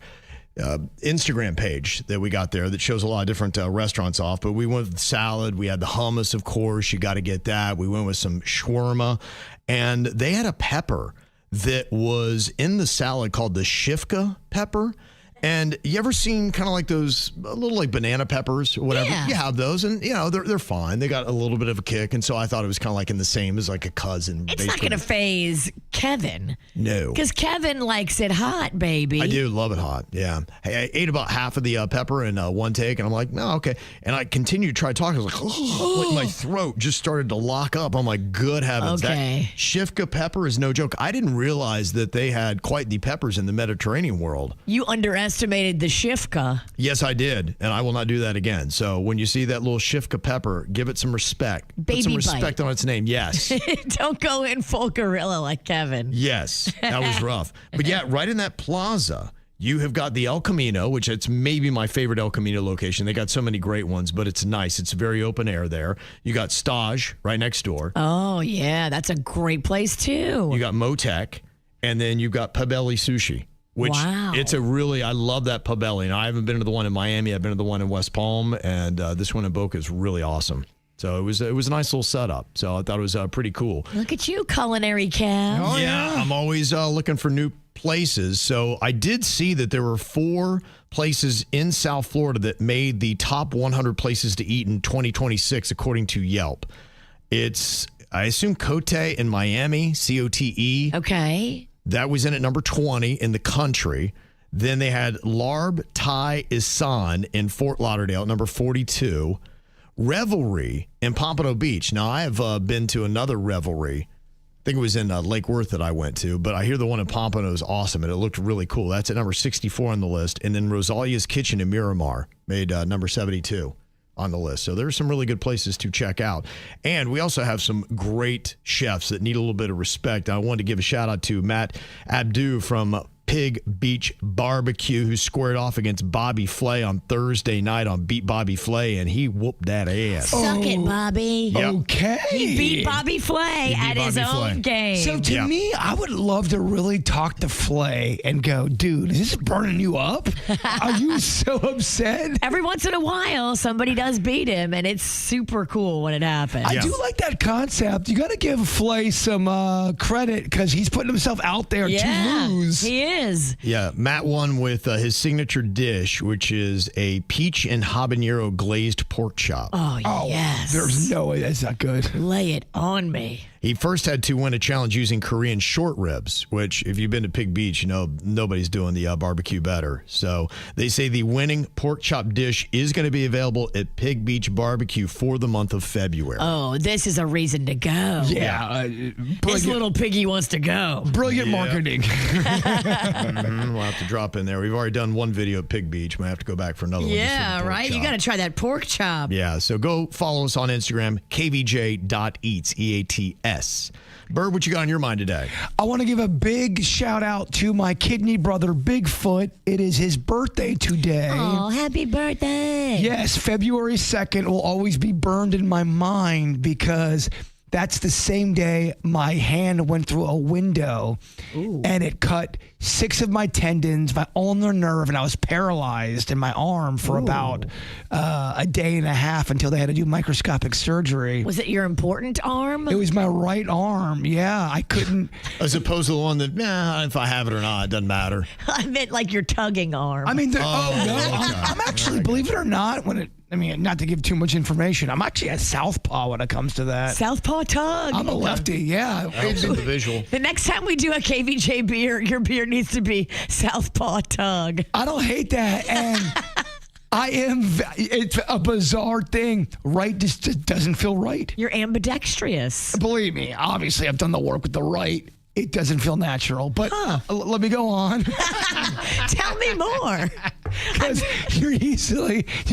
Instagram page that we got there that shows a lot of different restaurants off. But we went with salad. We had the hummus, of course. You got to get that. We went with some shawarma. And they had a pepper that was in the salad called the shifka pepper. And you ever seen kind of like those little like banana peppers or whatever? Yeah. You have those, and you know they're fine. They got a little bit of a kick, and so I thought it was kind of like in the same as like a cousin. It's not going to phase Kevin. No, because Kevin likes it hot, baby. I do love it hot. Yeah, hey, I ate about half of the pepper in one take, and I'm like, no, okay. And I continued to try talking. I was like, like my throat just started to lock up. I'm like, good heavens, Okay. that shifka pepper is no joke. I didn't realize that they had quite the peppers in the Mediterranean world. You underestimated the shifka. Yes, I did, and I will not do that again. So when you see that little shifka pepper, give it some respect. Baby Put some respect bite. on its name. Yes. Don't go in full gorilla like Kevin. Yes, that was rough. But yeah, right in that plaza, you have got the El Camino, which it's maybe my favorite El Camino location. They got so many great ones, but it's nice. It's very open air there. You got Stage right next door. Oh, yeah. That's a great place, too. You got Motec, and then you've got Pabelli Sushi. Which wow. It's a really, I love that Pabelli. And I haven't been to the one in Miami. I've been to the one in West Palm, and this one in Boca is really awesome. So it was a nice little setup. So I thought it was pretty cool. Look at you, culinary Kev. Oh, yeah. I'm always looking for new places. So I did see that there were 4 places in South Florida that made the top 100 places to eat in 2026, according to Yelp. It's, I assume, Cote in Miami, COTE. Okay. That was in at number 20 in the country. Then they had Larb Thai Isan in Fort Lauderdale at number 42. Revelry in Pompano Beach. Now, I have been to another Revelry. I think it was in Lake Worth that I went to, but I hear the one in Pompano is awesome, and it looked really cool. That's at number 64 on the list. And then Rosalia's Kitchen in Miramar made number 72 on the list. So there's some really good places to check out. And we also have some great chefs that need a little bit of respect. I wanted to give a shout out to Matt Abdu from Pig Beach Barbecue, who squared off against Bobby Flay on Thursday night on Beat Bobby Flay, and he whooped that ass. Suck it, Bobby. Yep. Okay. He beat Bobby Flay at his own game. So to me, I would love to really talk to Flay and go, dude, is this burning you up? Are you so upset? Every once in a while, somebody does beat him, and it's super cool when it happens. I do like that concept. You got to give Flay some credit because he's putting himself out there to lose. He is. Yeah, Matt won with his signature dish, which is a peach and habanero glazed pork chop. Oh, yes. There's no way that's not good. Lay it on me. He first had to win a challenge using Korean short ribs, which, if you've been to Pig Beach, you know nobody's doing the barbecue better. So they say the winning pork chop dish is going to be available at Pig Beach Barbecue for the month of February. Oh, this is a reason to go. Yeah. This little piggy wants to go. Brilliant marketing. We'll have to drop in there. We've already done one video at Pig Beach. Might have to go back for another one. Yeah, right? You got to try that pork chop. Yeah, so go follow us on Instagram, kvj.eats, EATS. S. Bird, what you got on your mind today? I want to give a big shout out to my kidney brother, Bigfoot. It is his birthday today. Oh, happy birthday. Yes, February 2nd will always be burned in my mind because that's the same day my hand went through a window and it cut 6 of my tendons, my ulnar nerve, and I was paralyzed in my arm for about a day and a half until they had to do microscopic surgery. Was it your important arm? It was my right arm. Yeah, I couldn't. As opposed to the one that, if I have it or not, it doesn't matter. I meant like your tugging arm. I mean, I'm actually, believe it or not, not to give too much information, I'm actually a southpaw when it comes to that. Southpaw tug. I'm a lefty, yeah. Helps in the visual. The next time we do a KVJ beer, your beer needs to be southpaw tug. I don't hate that, and it's a bizarre thing. Right just doesn't feel right. You're ambidextrous. Believe me, obviously I've done the work with the right. It doesn't feel natural, but let me go on. Tell me more. Because you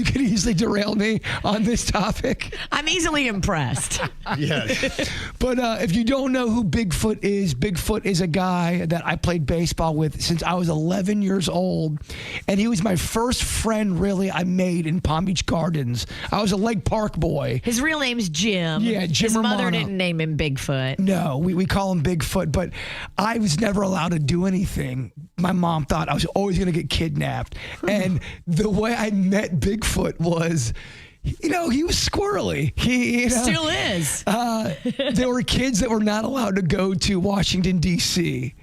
can easily derail me on this topic. I'm easily impressed. Yes. But if you don't know who Bigfoot is a guy that I played baseball with since I was 11 years old. And he was my first friend, really, I made in Palm Beach Gardens. I was a Lake Park boy. His real name's Jim. Yeah, Jim His mother Romano. didn't name him Bigfoot. No, we call him Bigfoot, but I was never allowed to do anything. My mom thought I was always going to get kidnapped. And the way I met Bigfoot was, he was squirrely. He still is. There were kids that were not allowed to go to Washington, D.C.,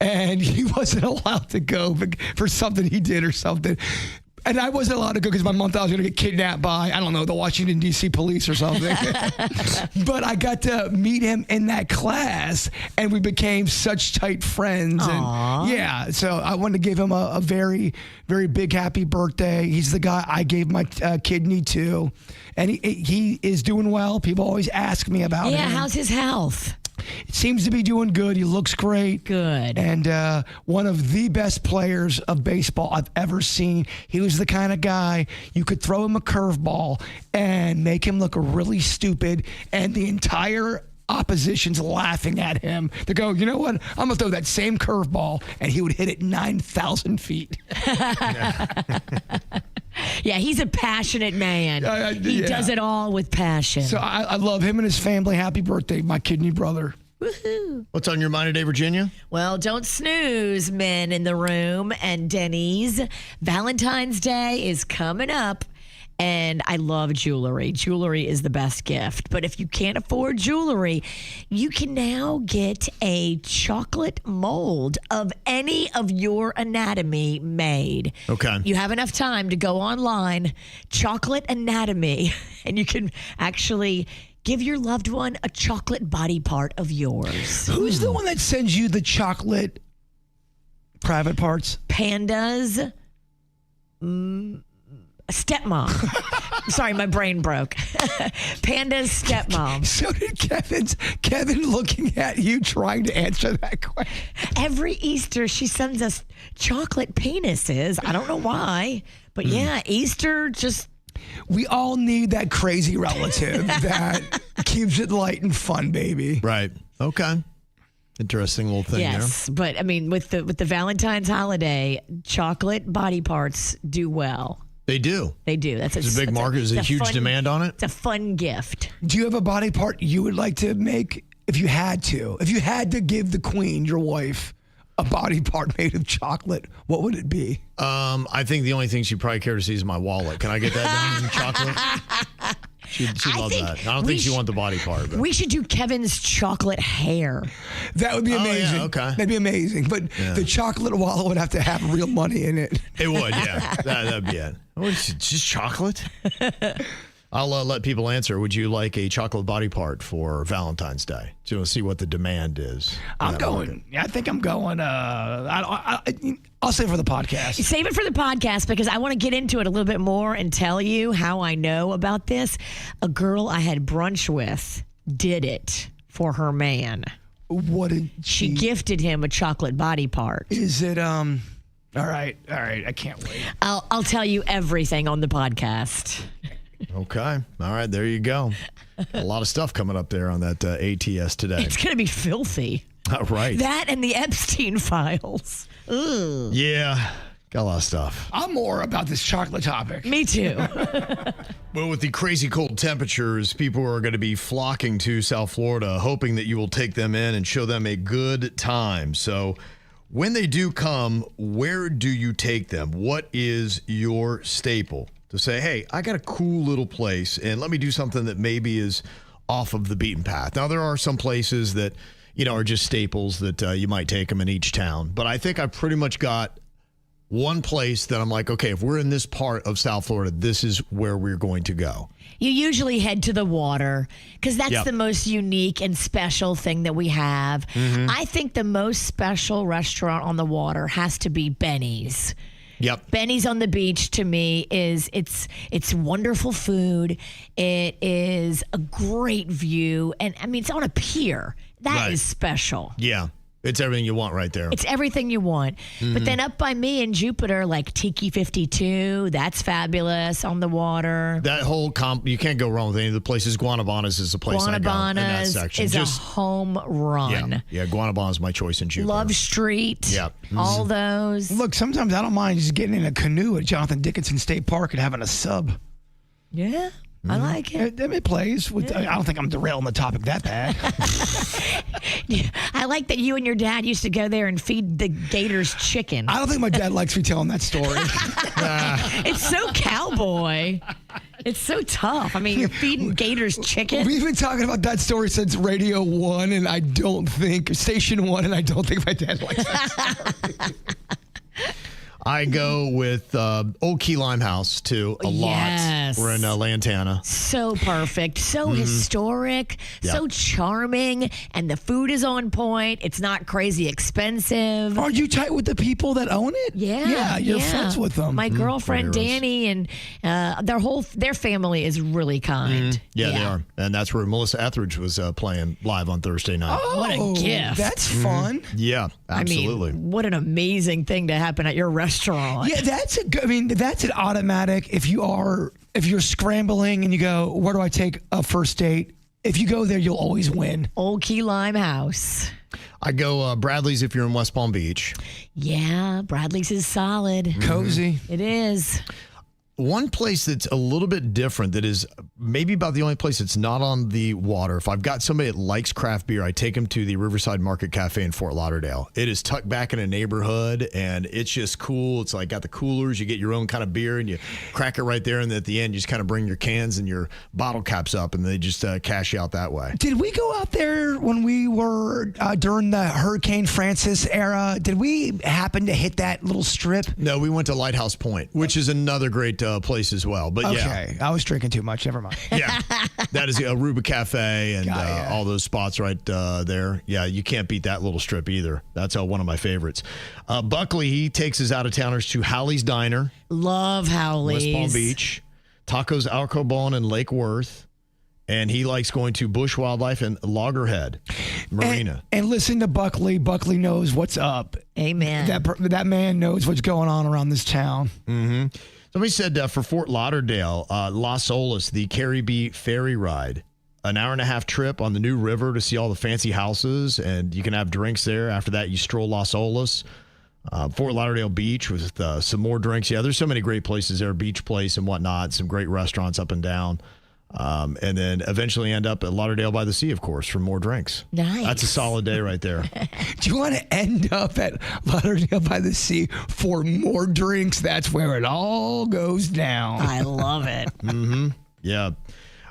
and he wasn't allowed to go for something he did or something. And I wasn't allowed to go because my mom thought I was going to get kidnapped by, I don't know, the Washington, D.C. police or something. But I got to meet him in that class, and we became such tight friends. Aww. And yeah, so I wanted to give him a very, very big happy birthday. He's the guy I gave my kidney to, and he is doing well. People always ask me about him. Yeah, how's his health? It seems to be doing good. He looks great. Good. And one of the best players of baseball I've ever seen. He was the kind of guy you could throw him a curveball and make him look really stupid, and the entire opposition's laughing at him. They go, you know what? I'm going to throw that same curveball, and he would hit it 9,000 feet. Yeah, he's a passionate man. He does it all with passion. So I love him and his family. Happy birthday, my kidney brother. Woohoo. What's on your mind today, Virginia? Well, don't snooze, men in the room and Denny's. Valentine's Day is coming up. And I love jewelry. Jewelry is the best gift. But if you can't afford jewelry, you can now get a chocolate mold of any of your anatomy made. Okay. You have enough time to go online, Chocolate Anatomy, and you can actually give your loved one a chocolate body part of yours. Who's the one that sends you the chocolate private parts? Pandas. Stepmom. Sorry, my brain broke. Panda's stepmom. So did Kevin looking at you trying to answer that question. Every Easter, she sends us chocolate penises. I don't know why, but yeah, Easter just... We all need that crazy relative that keeps it light and fun, baby. Right. Okay. Interesting little thing there. Yes, but I mean, with the Valentine's holiday, chocolate body parts do well. They do. They do. It's a big market. There's a huge demand on it. It's a fun gift. Do you have a body part you would like to make if you had to? If you had to give the queen, your wife, a body part made of chocolate, what would it be? I think the only thing she'd probably care to see is my wallet. Can I get that done in chocolate? She'd love that. I don't think she'd want the body part. But. We should do Kevin's chocolate hair. That would be amazing. Yeah, okay. That'd be amazing. But the chocolate wallet would have to have real money in it. It would, yeah. That'd be it. Oh, it's just chocolate? I'll let people answer. Would you like a chocolate body part for Valentine's Day? So we'll see what the demand is. I'm going. Yeah, I think I'm going. I'll save it for the podcast. Save it for the podcast because I want to get into it a little bit more and tell you how I know about this. A girl I had brunch with did it for her man. What did she gifted him a chocolate body part. Is it all right. I can't wait. I'll tell you everything on the podcast. Okay. All right. There you go. A lot of stuff coming up there on that ATS today. It's going to be filthy. Right. That and the Epstein files. Ugh. Yeah. Got a lot of stuff. I'm more about this chocolate topic. Me too. Well, with the crazy cold temperatures, people are going to be flocking to South Florida, hoping that you will take them in and show them a good time. So when they do come, where do you take them? What is your staple to say, hey, I got a cool little place and let me do something that maybe is off of the beaten path? Now, there are some places that, are just staples that you might take them in each town. But I think I pretty much got one place that I'm like, okay, if we're in this part of South Florida, this is where we're going to go. You usually head to the water because that's the most unique and special thing that we have. Mm-hmm. I think the most special restaurant on the water has to be Benny's. Yep. Benny's on the beach to me is it's wonderful food. It is a great view. And I mean, it's on a pier. That is special. Yeah. It's everything you want right there. It's everything you want. Mm-hmm. But then up by me in Jupiter, like Tiki 52, that's fabulous on the water. That whole you can't go wrong with any of the places. Guanabanas is the place I go in that section. Is a home run. Yeah, Guanabana is my choice in Jupiter. Love Street. Yeah. Mm-hmm. All those. Look, sometimes I don't mind just getting in a canoe at Jonathan Dickinson State Park and having a sub. Yeah. I like it. It plays. I don't think I'm derailing the topic that bad. I like that you and your dad used to go there and feed the gators chicken. I don't think my dad likes me telling that story. It's so cowboy. It's so tough. I mean, you're feeding gators chicken. We've been talking about that story since Radio 1, and I don't think, Station 1, and I don't think my dad likes that story. I go with Old Key Limehouse, too, a lot. We're in Lantana. So perfect. So historic. So charming. And the food is on point. It's not crazy expensive. Are you tight with the people that own it? Yeah. Yeah, you're friends with them. My girlfriend, Danny, and their family is really kind. Yeah, they are. And that's where Melissa Etheridge was playing live on Thursday night. Oh, what a gift. That's fun. Yeah, absolutely. I mean, what an amazing thing to happen at your restaurant. Yeah, that's an automatic. If you're scrambling and you go, where do I take a first date? If you go there, you'll always win. Old Key Limehouse. I go Bradley's if you're in West Palm Beach. Yeah, Bradley's is solid. Cozy. It is. One place that's a little bit different, that is maybe about the only place that's not on the water. If I've got somebody that likes craft beer, I take them to the Riverside Market Cafe in Fort Lauderdale. It is tucked back in a neighborhood, and it's just cool. It's like got the coolers. You get your own kind of beer, and you crack it right there. And at the end, you just kind of bring your cans and your bottle caps up, and they just cash you out that way. Did we go out there when we were during the Hurricane Francis era? Did we happen to hit that little strip? No, we went to Lighthouse Point, which is another great place as well. But okay, I was drinking too much. Never mind. Yeah, that is Aruba Cafe and all those spots right there. Yeah, you can't beat that little strip either. That's one of my favorites. Buckley, he takes his out-of-towners to Howley's Diner. Love Howley's. West Palm Beach. Tacos Al Carbon in Lake Worth. And he likes going to Bush Wildlife and Loggerhead Marina. And listen to Buckley. Buckley knows what's up. Amen. That man knows what's going on around this town. Mm-hmm. Somebody said for Fort Lauderdale, Las Olas, the Caribbean ferry ride, an hour-and-a-half trip on the New River to see all the fancy houses, and you can have drinks there. After that, you stroll Las Olas. Fort Lauderdale Beach with some more drinks. Yeah, there's so many great places there, Beach Place and whatnot, some great restaurants up and down. And then eventually end up at Lauderdale by the Sea, of course, for more drinks. Nice. That's a solid day right there. Do you want to end up at Lauderdale by the Sea for more drinks? That's where it all goes down. I love it. Mm-hmm. Yeah.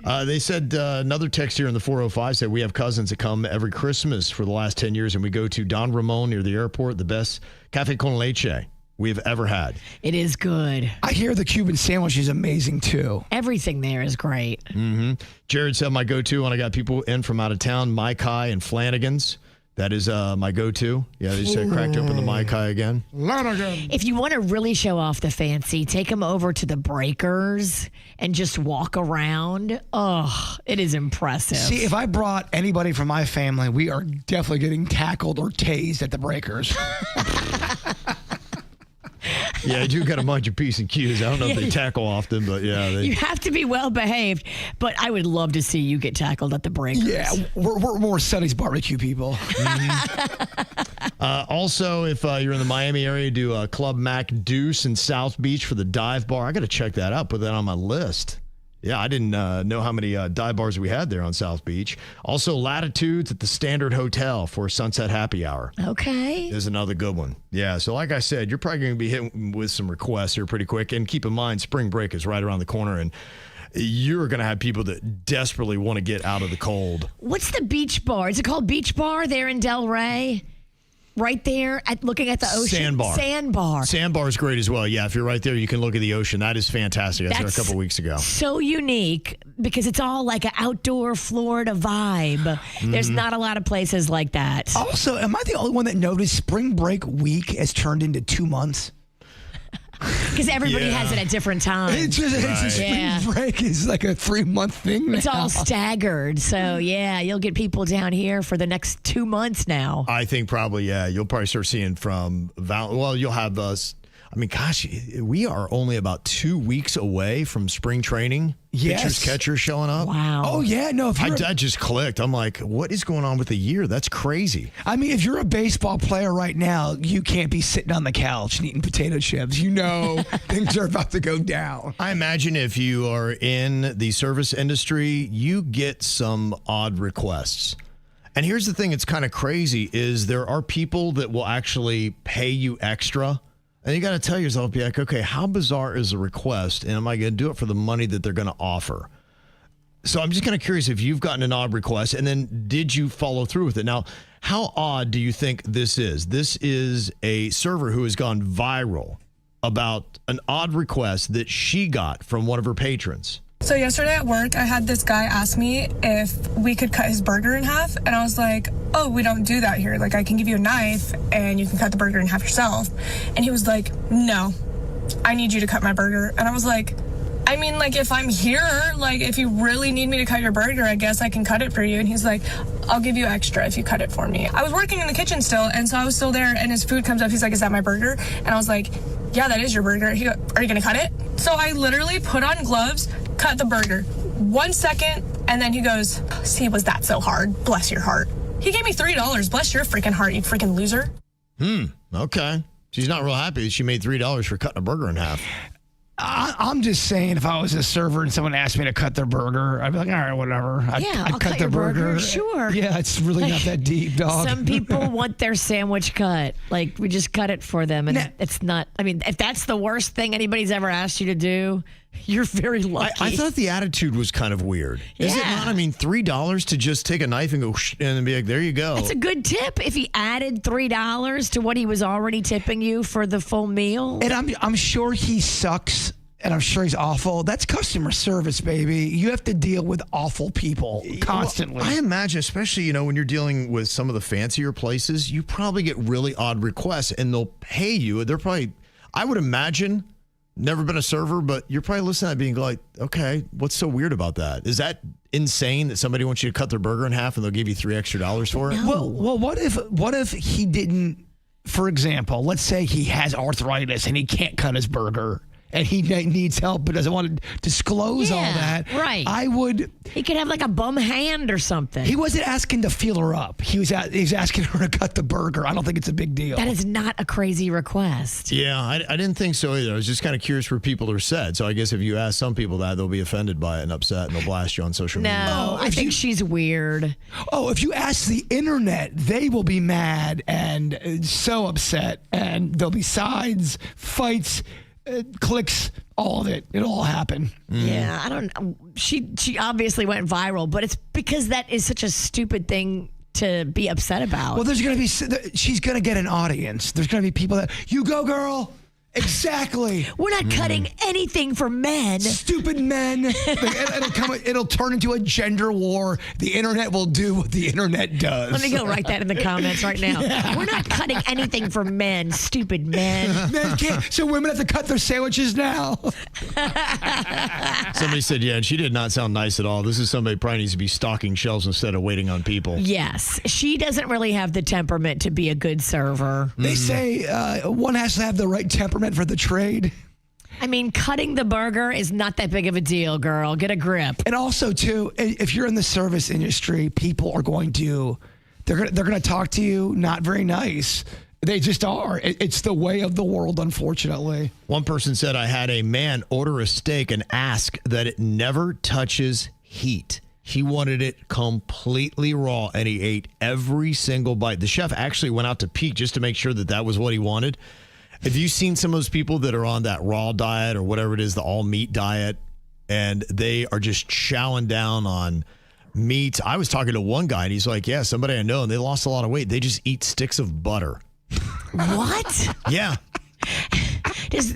They said another text here in the 405 said, we have cousins that come every Christmas for the last 10 years, and we go to Don Ramon near the airport, the best cafe con leche we've ever had. It is good. I hear the Cuban sandwich is amazing, too. Everything there is great. Mm-hmm. Jared said my go-to when I got people in from out of town, Mai Kai and Flanagan's. That is my go-to. Yeah, they said cracked open the Mai Kai again. If you want to really show off the fancy, take them over to the Breakers and just walk around. Oh, it is impressive. See, if I brought anybody from my family, we are definitely getting tackled or tased at the Breakers. Yeah, you do got to mind your P's and Q's. I don't know if they tackle often, but yeah. You have to be well behaved, but I would love to see you get tackled at the breakers. Yeah, we're more Sonny's barbecue people. Also, if you're in the Miami area, do Club Mac Deuce in South Beach for the dive bar. I got to check that out, put that on my list. Yeah, I didn't know how many dive bars we had there on South Beach. Also, Latitudes at the Standard Hotel for Sunset Happy Hour. Okay. Is another good one. Yeah, so like I said, you're probably going to be hitting with some requests here pretty quick. And keep in mind, spring break is right around the corner, and you're going to have people that desperately want to get out of the cold. What's the beach bar? Is it called Beach Bar there in Delray? Right there, looking at the ocean. Sandbar. Sandbar is great as well. Yeah, if you're right there, you can look at the ocean. That is fantastic. I was there a couple weeks ago. So unique because it's all like an outdoor Florida vibe. There's not a lot of places like that. Also, am I the only one that noticed spring break week has turned into 2 months? Because everybody has it at different times. It's just spring break is like a 3-month thing now. It's all staggered. So, yeah, you'll get people down here for the next 2 months now. I think probably, yeah. You'll probably start seeing from, you'll have us. I mean, gosh, we are only about 2 weeks away from spring training. Yes. Pitchers, catchers showing up. Wow. Oh, yeah. No, I just clicked. I'm like, what is going on with the year? That's crazy. I mean, if you're a baseball player right now, you can't be sitting on the couch and eating potato chips. You know things are about to go down. I imagine if you are in the service industry, you get some odd requests. And here's the thing that's kind of crazy is there are people that will actually pay you extra. And you got to tell yourself, be like, okay, how bizarre is the request? And am I going to do it for the money that they're going to offer? So I'm just kind of curious if you've gotten an odd request and then did you follow through with it? Now, how odd do you think this is? This is a server who has gone viral about an odd request that she got from one of her patrons. So yesterday at work, I had this guy ask me if we could cut his burger in half. And I was like, oh, we don't do that here. Like, I can give you a knife and you can cut the burger in half yourself. And he was like, no, I need you to cut my burger. And I was like, I mean, like, if I'm here, like, if you really need me to cut your burger, I guess I can cut it for you. And he's like, I'll give you extra if you cut it for me. I was working in the kitchen still, and so I was still there, and his food comes up. He's like, is that my burger? And I was like, yeah, that is your burger. He goes, are you going to cut it? So I literally put on gloves, cut the burger. 1 second, and then he goes, see, was that so hard? Bless your heart. He gave me $3. Bless your freaking heart, you freaking loser. Okay. She's not real happy that she made $3 for cutting a burger in half. I'm just saying, if I was a server and someone asked me to cut their burger, I'd be like, all right, whatever. I'll cut your burger. Sure. Yeah, it's really not that deep, dog. Some people want their sandwich cut. Like, we just cut it for them. And it's not, I mean, if that's the worst thing anybody's ever asked you to do, you're very lucky. I thought the attitude was kind of weird. Is it not? I mean, $3 to just take a knife and go and be like, there you go. It's a good tip if he added $3 to what he was already tipping you for the full meal. And I'm sure he sucks. And I'm sure he's awful. That's customer service, baby. You have to deal with awful people constantly. Well, I imagine, especially, when you're dealing with some of the fancier places, you probably get really odd requests and they'll pay you. They're probably, I would imagine, never been a server, but you're probably listening to that being like, okay, what's so weird about that? Is that insane that somebody wants you to cut their burger in half and they'll give you $3 extra for it? No. Well, what if he didn't, for example, let's say he has arthritis and he can't cut his burger. And he needs help but doesn't want to disclose all that. Right. He could have like a bum hand or something. He wasn't asking to feel her up. He was asking her to cut the burger. I don't think it's a big deal. That is not a crazy request. Yeah, I didn't think so either. I was just kind of curious where people are said. So I guess if you ask some people that, they'll be offended by it and upset and they'll blast you on social media. No, I think she's weird. Oh, if you ask the internet, they will be mad and so upset. And there'll be sides, fights, clicks, all of it. It'll all happen. Yeah, I don't know. She obviously went viral, but it's because that is such a stupid thing to be upset about. Well, she's going to get an audience. There's going to be people that, you go, girl. Exactly. We're not cutting anything for men. Stupid men. It'll turn into a gender war. The internet will do what the internet does. Let me go write that in the comments right now. Yeah. We're not cutting anything for men. Stupid men. Men can't. So women have to cut their sandwiches now. Somebody said, yeah, and she did not sound nice at all. This is somebody probably needs to be stocking shelves instead of waiting on people. Yes. She doesn't really have the temperament to be a good server. They say one has to have the right temperament meant for the trade. I mean, cutting the burger is not that big of a deal, girl. Get a grip. And also, too, if you're in the service industry, people are going to, they're going to talk to you not very nice. They just are. It's the way of the world, unfortunately. One person said, I had a man order a steak and ask that it never touches heat. He wanted it completely raw, and he ate every single bite. The chef actually went out to peek just to make sure that that was what he wanted. Have you seen some of those people that are on that raw diet or whatever it is, the all meat diet, and they are just chowing down on meat? I was talking to one guy, and he's like, yeah, somebody I know, and they lost a lot of weight. They just eat sticks of butter. What? Yeah. Does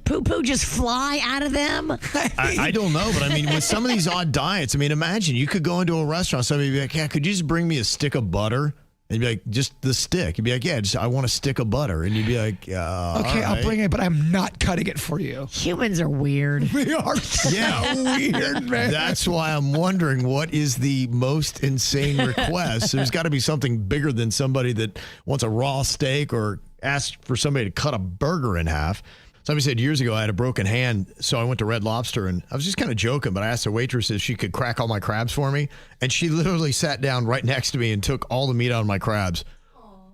poo-poo just fly out of them? I don't know, but I mean, with some of these odd diets, I mean, imagine you could go into a restaurant, somebody would be like, yeah, could you just bring me a stick of butter? And you'd be like, just the stick. You'd be like, yeah, I want a stick of butter. And you'd be like, okay, right. I'll bring it, but I'm not cutting it for you. Humans are weird. We are so weird, man. That's why I'm wondering what is the most insane request. There's got to be something bigger than somebody that wants a raw steak or asks for somebody to cut a burger in half. Somebody said years ago I had a broken hand, so I went to Red Lobster, and I was just kind of joking, but I asked the waitress if she could crack all my crabs for me, and she literally sat down right next to me and took all the meat out of my crabs.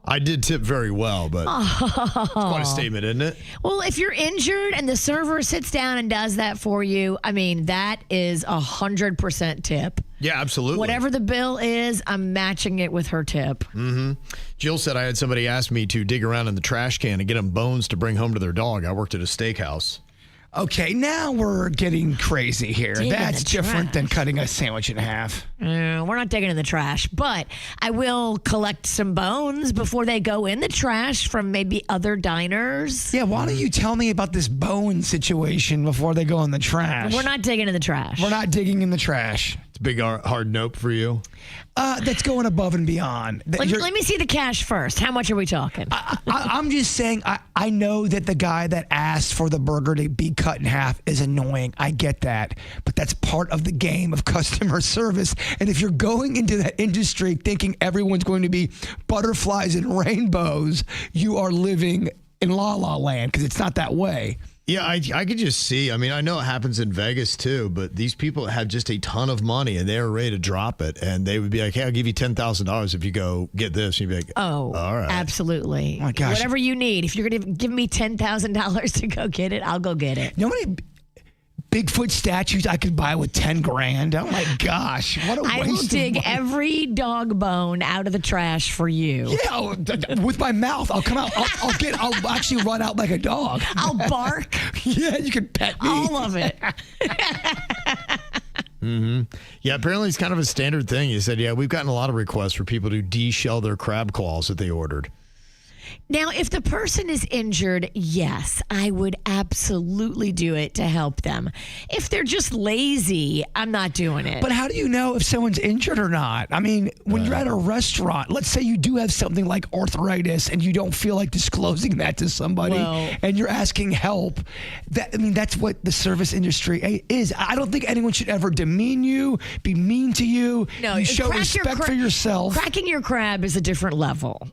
I did tip very well, but it's quite a statement, isn't it? Well, if you're injured and the server sits down and does that for you, I mean, that is 100% tip. Yeah, absolutely. Whatever the bill is, I'm matching it with her tip. Mm-hmm. Jill said I had somebody ask me to dig around in the trash can and get them bones to bring home to their dog. I worked at a steakhouse. Okay, now we're getting crazy here. Dig in That's the different trash. than cutting a sandwich in half. We're not digging in the trash, but I will collect some bones before they go in the trash from maybe other diners. Yeah, why don't you tell me about this bone situation before they go in the trash? We're not digging in the trash. We're not digging in the trash. It's a big hard nope for you. That's going above and beyond. Let me see the cash first. How much are we talking? I'm just saying, I know that the guy that asked for the burger to be cut in half is annoying. I get that. But that's part of the game of customer service. And if you're going into that industry thinking everyone's going to be butterflies and rainbows, you are living in La La Land, because it's not that way. Yeah, I could just see. I mean, I know it happens in Vegas too, but these people have just a ton of money and they're ready to drop it. And they would be like, hey, I'll give you $10,000 if you go get this. And you'd be like, oh, all right. Absolutely. Oh my gosh. Whatever you need. If you're going to give me $10,000 to go get it, I'll go get it. You know how many Bigfoot statues I could buy with $10,000? Oh my gosh. What a waste I will dig every dog bone out of the trash for you. Yeah, with my mouth. I'll come out. I'll actually run out like a dog. I'll bark. Yeah, you can pet me. All of it. Mm-hmm. Yeah, apparently it's kind of a standard thing. You said, yeah, we've gotten a lot of requests for people to de-shell their crab claws that they ordered. Now, if the person is injured, yes, I would absolutely do it to help them. If they're just lazy, I'm not doing it. But how do you know if someone's injured or not? I mean, when you're at a restaurant, let's say you do have something like arthritis and you don't feel like disclosing that to somebody and you're asking help. That's what the service industry is. I don't think anyone should ever demean you, be mean to you. No, you show respect for yourself. Cracking your crab is a different level.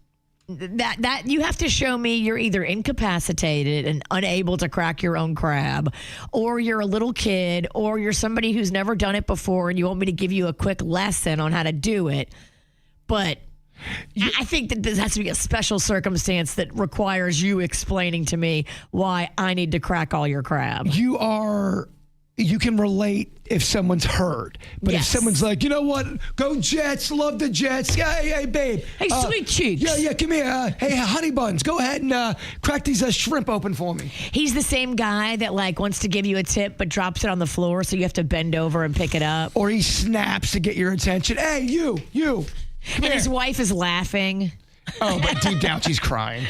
That you have to show me you're either incapacitated and unable to crack your own crab, or you're a little kid, or you're somebody who's never done it before and you want me to give you a quick lesson on how to do it. But I think that this has to be a special circumstance that requires you explaining to me why I need to crack all your crab. You can relate if someone's hurt. But if someone's like, you know what? Go Jets. Love the Jets. Yeah, hey, babe. Hey, sweet cheeks. Yeah, come here. Hey, honey buns. Go ahead and crack these shrimp open for me. He's the same guy that wants to give you a tip but drops it on the floor so you have to bend over and pick it up. Or he snaps to get your attention. Hey, you. And his wife is laughing. Oh, but deep down she's crying.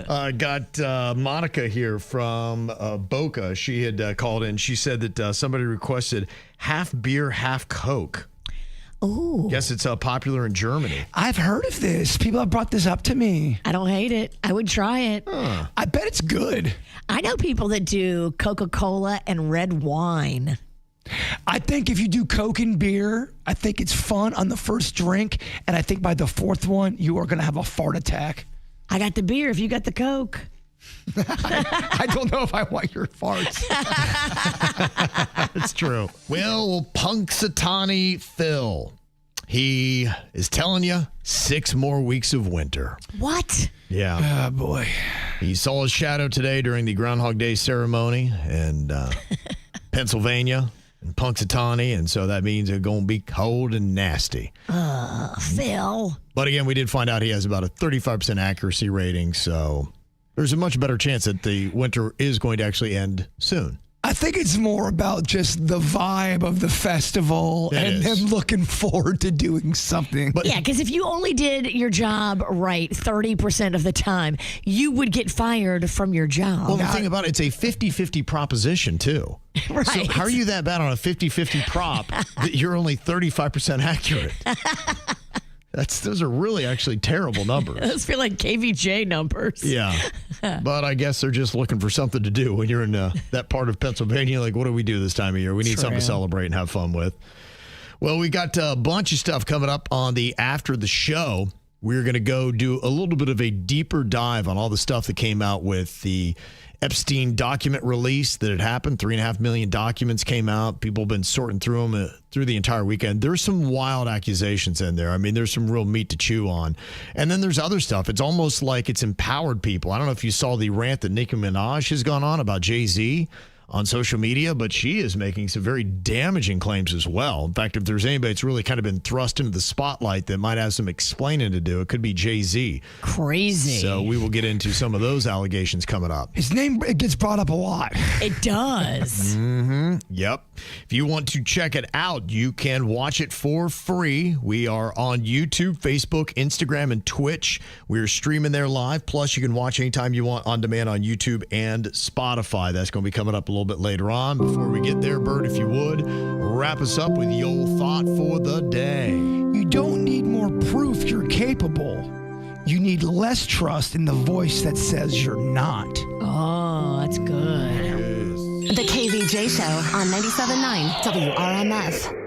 Got Monica here from Boca. She had called in. She said that somebody requested half beer, half Coke. Oh. Guess it's popular in Germany. I've heard of this. People have brought this up to me. I don't hate it. I would try it. Huh. I bet it's good. I know people that do Coca-Cola and red wine. I think if you do Coke and beer, I think it's fun on the first drink. And I think by the fourth one, you are going to have a fart attack. I got the beer if you got the Coke. I don't know if I want your farts. It's true. Well, Punxsutawney Phil, he is telling you 6 more weeks of winter. What? Yeah. Oh, boy. He saw his shadow today during the Groundhog Day ceremony in Pennsylvania and Punxsutawney, and so that means it's going to be cold and nasty. Phil. But again, we did find out he has about a 35% accuracy rating, so there's a much better chance that the winter is going to actually end soon. I think it's more about just the vibe of the festival and them looking forward to doing something. Yeah, because if you only did your job right 30% of the time, you would get fired from your job. Well, the thing about it, it's a 50-50 proposition, too. Right. So how are you that bad on a 50-50 prop that you're only 35% accurate? Those are really actually terrible numbers. Those feel like KVJ numbers. Yeah. But I guess they're just looking for something to do when you're in that part of Pennsylvania. Like, what do we do this time of year? We need something to celebrate and have fun with. Well, we got a bunch of stuff coming up on the after the show. We're going to go do a little bit of a deeper dive on all the stuff that came out with the Epstein document release that had happened. 3.5 million documents came out. People have been sorting through them through the entire weekend. There's some wild accusations in there. I mean, there's some real meat to chew on. And then there's other stuff. It's almost like it's empowered people. I don't know if you saw the rant that Nicki Minaj has gone on about Jay-Z on social media, but she is making some very damaging claims as well. In fact, if there's anybody that's really kind of been thrust into the spotlight that might have some explaining to do, it could be Jay-Z. Crazy. So we will get into some of those allegations coming up. His name gets brought up a lot. It does. Mm-hmm. Yep. If you want to check it out, you can watch it for free. We are on YouTube, Facebook, Instagram, and Twitch. We're streaming there live. Plus, you can watch anytime you want on demand on YouTube and Spotify. That's going to be coming up a little bit later on. Before we get there, Bird, if you would, wrap us up with your thought for the day. You don't need more proof you're capable. You need less trust in the voice that says you're not. Oh, that's good. The KVJ Show on 97.9 WRMF.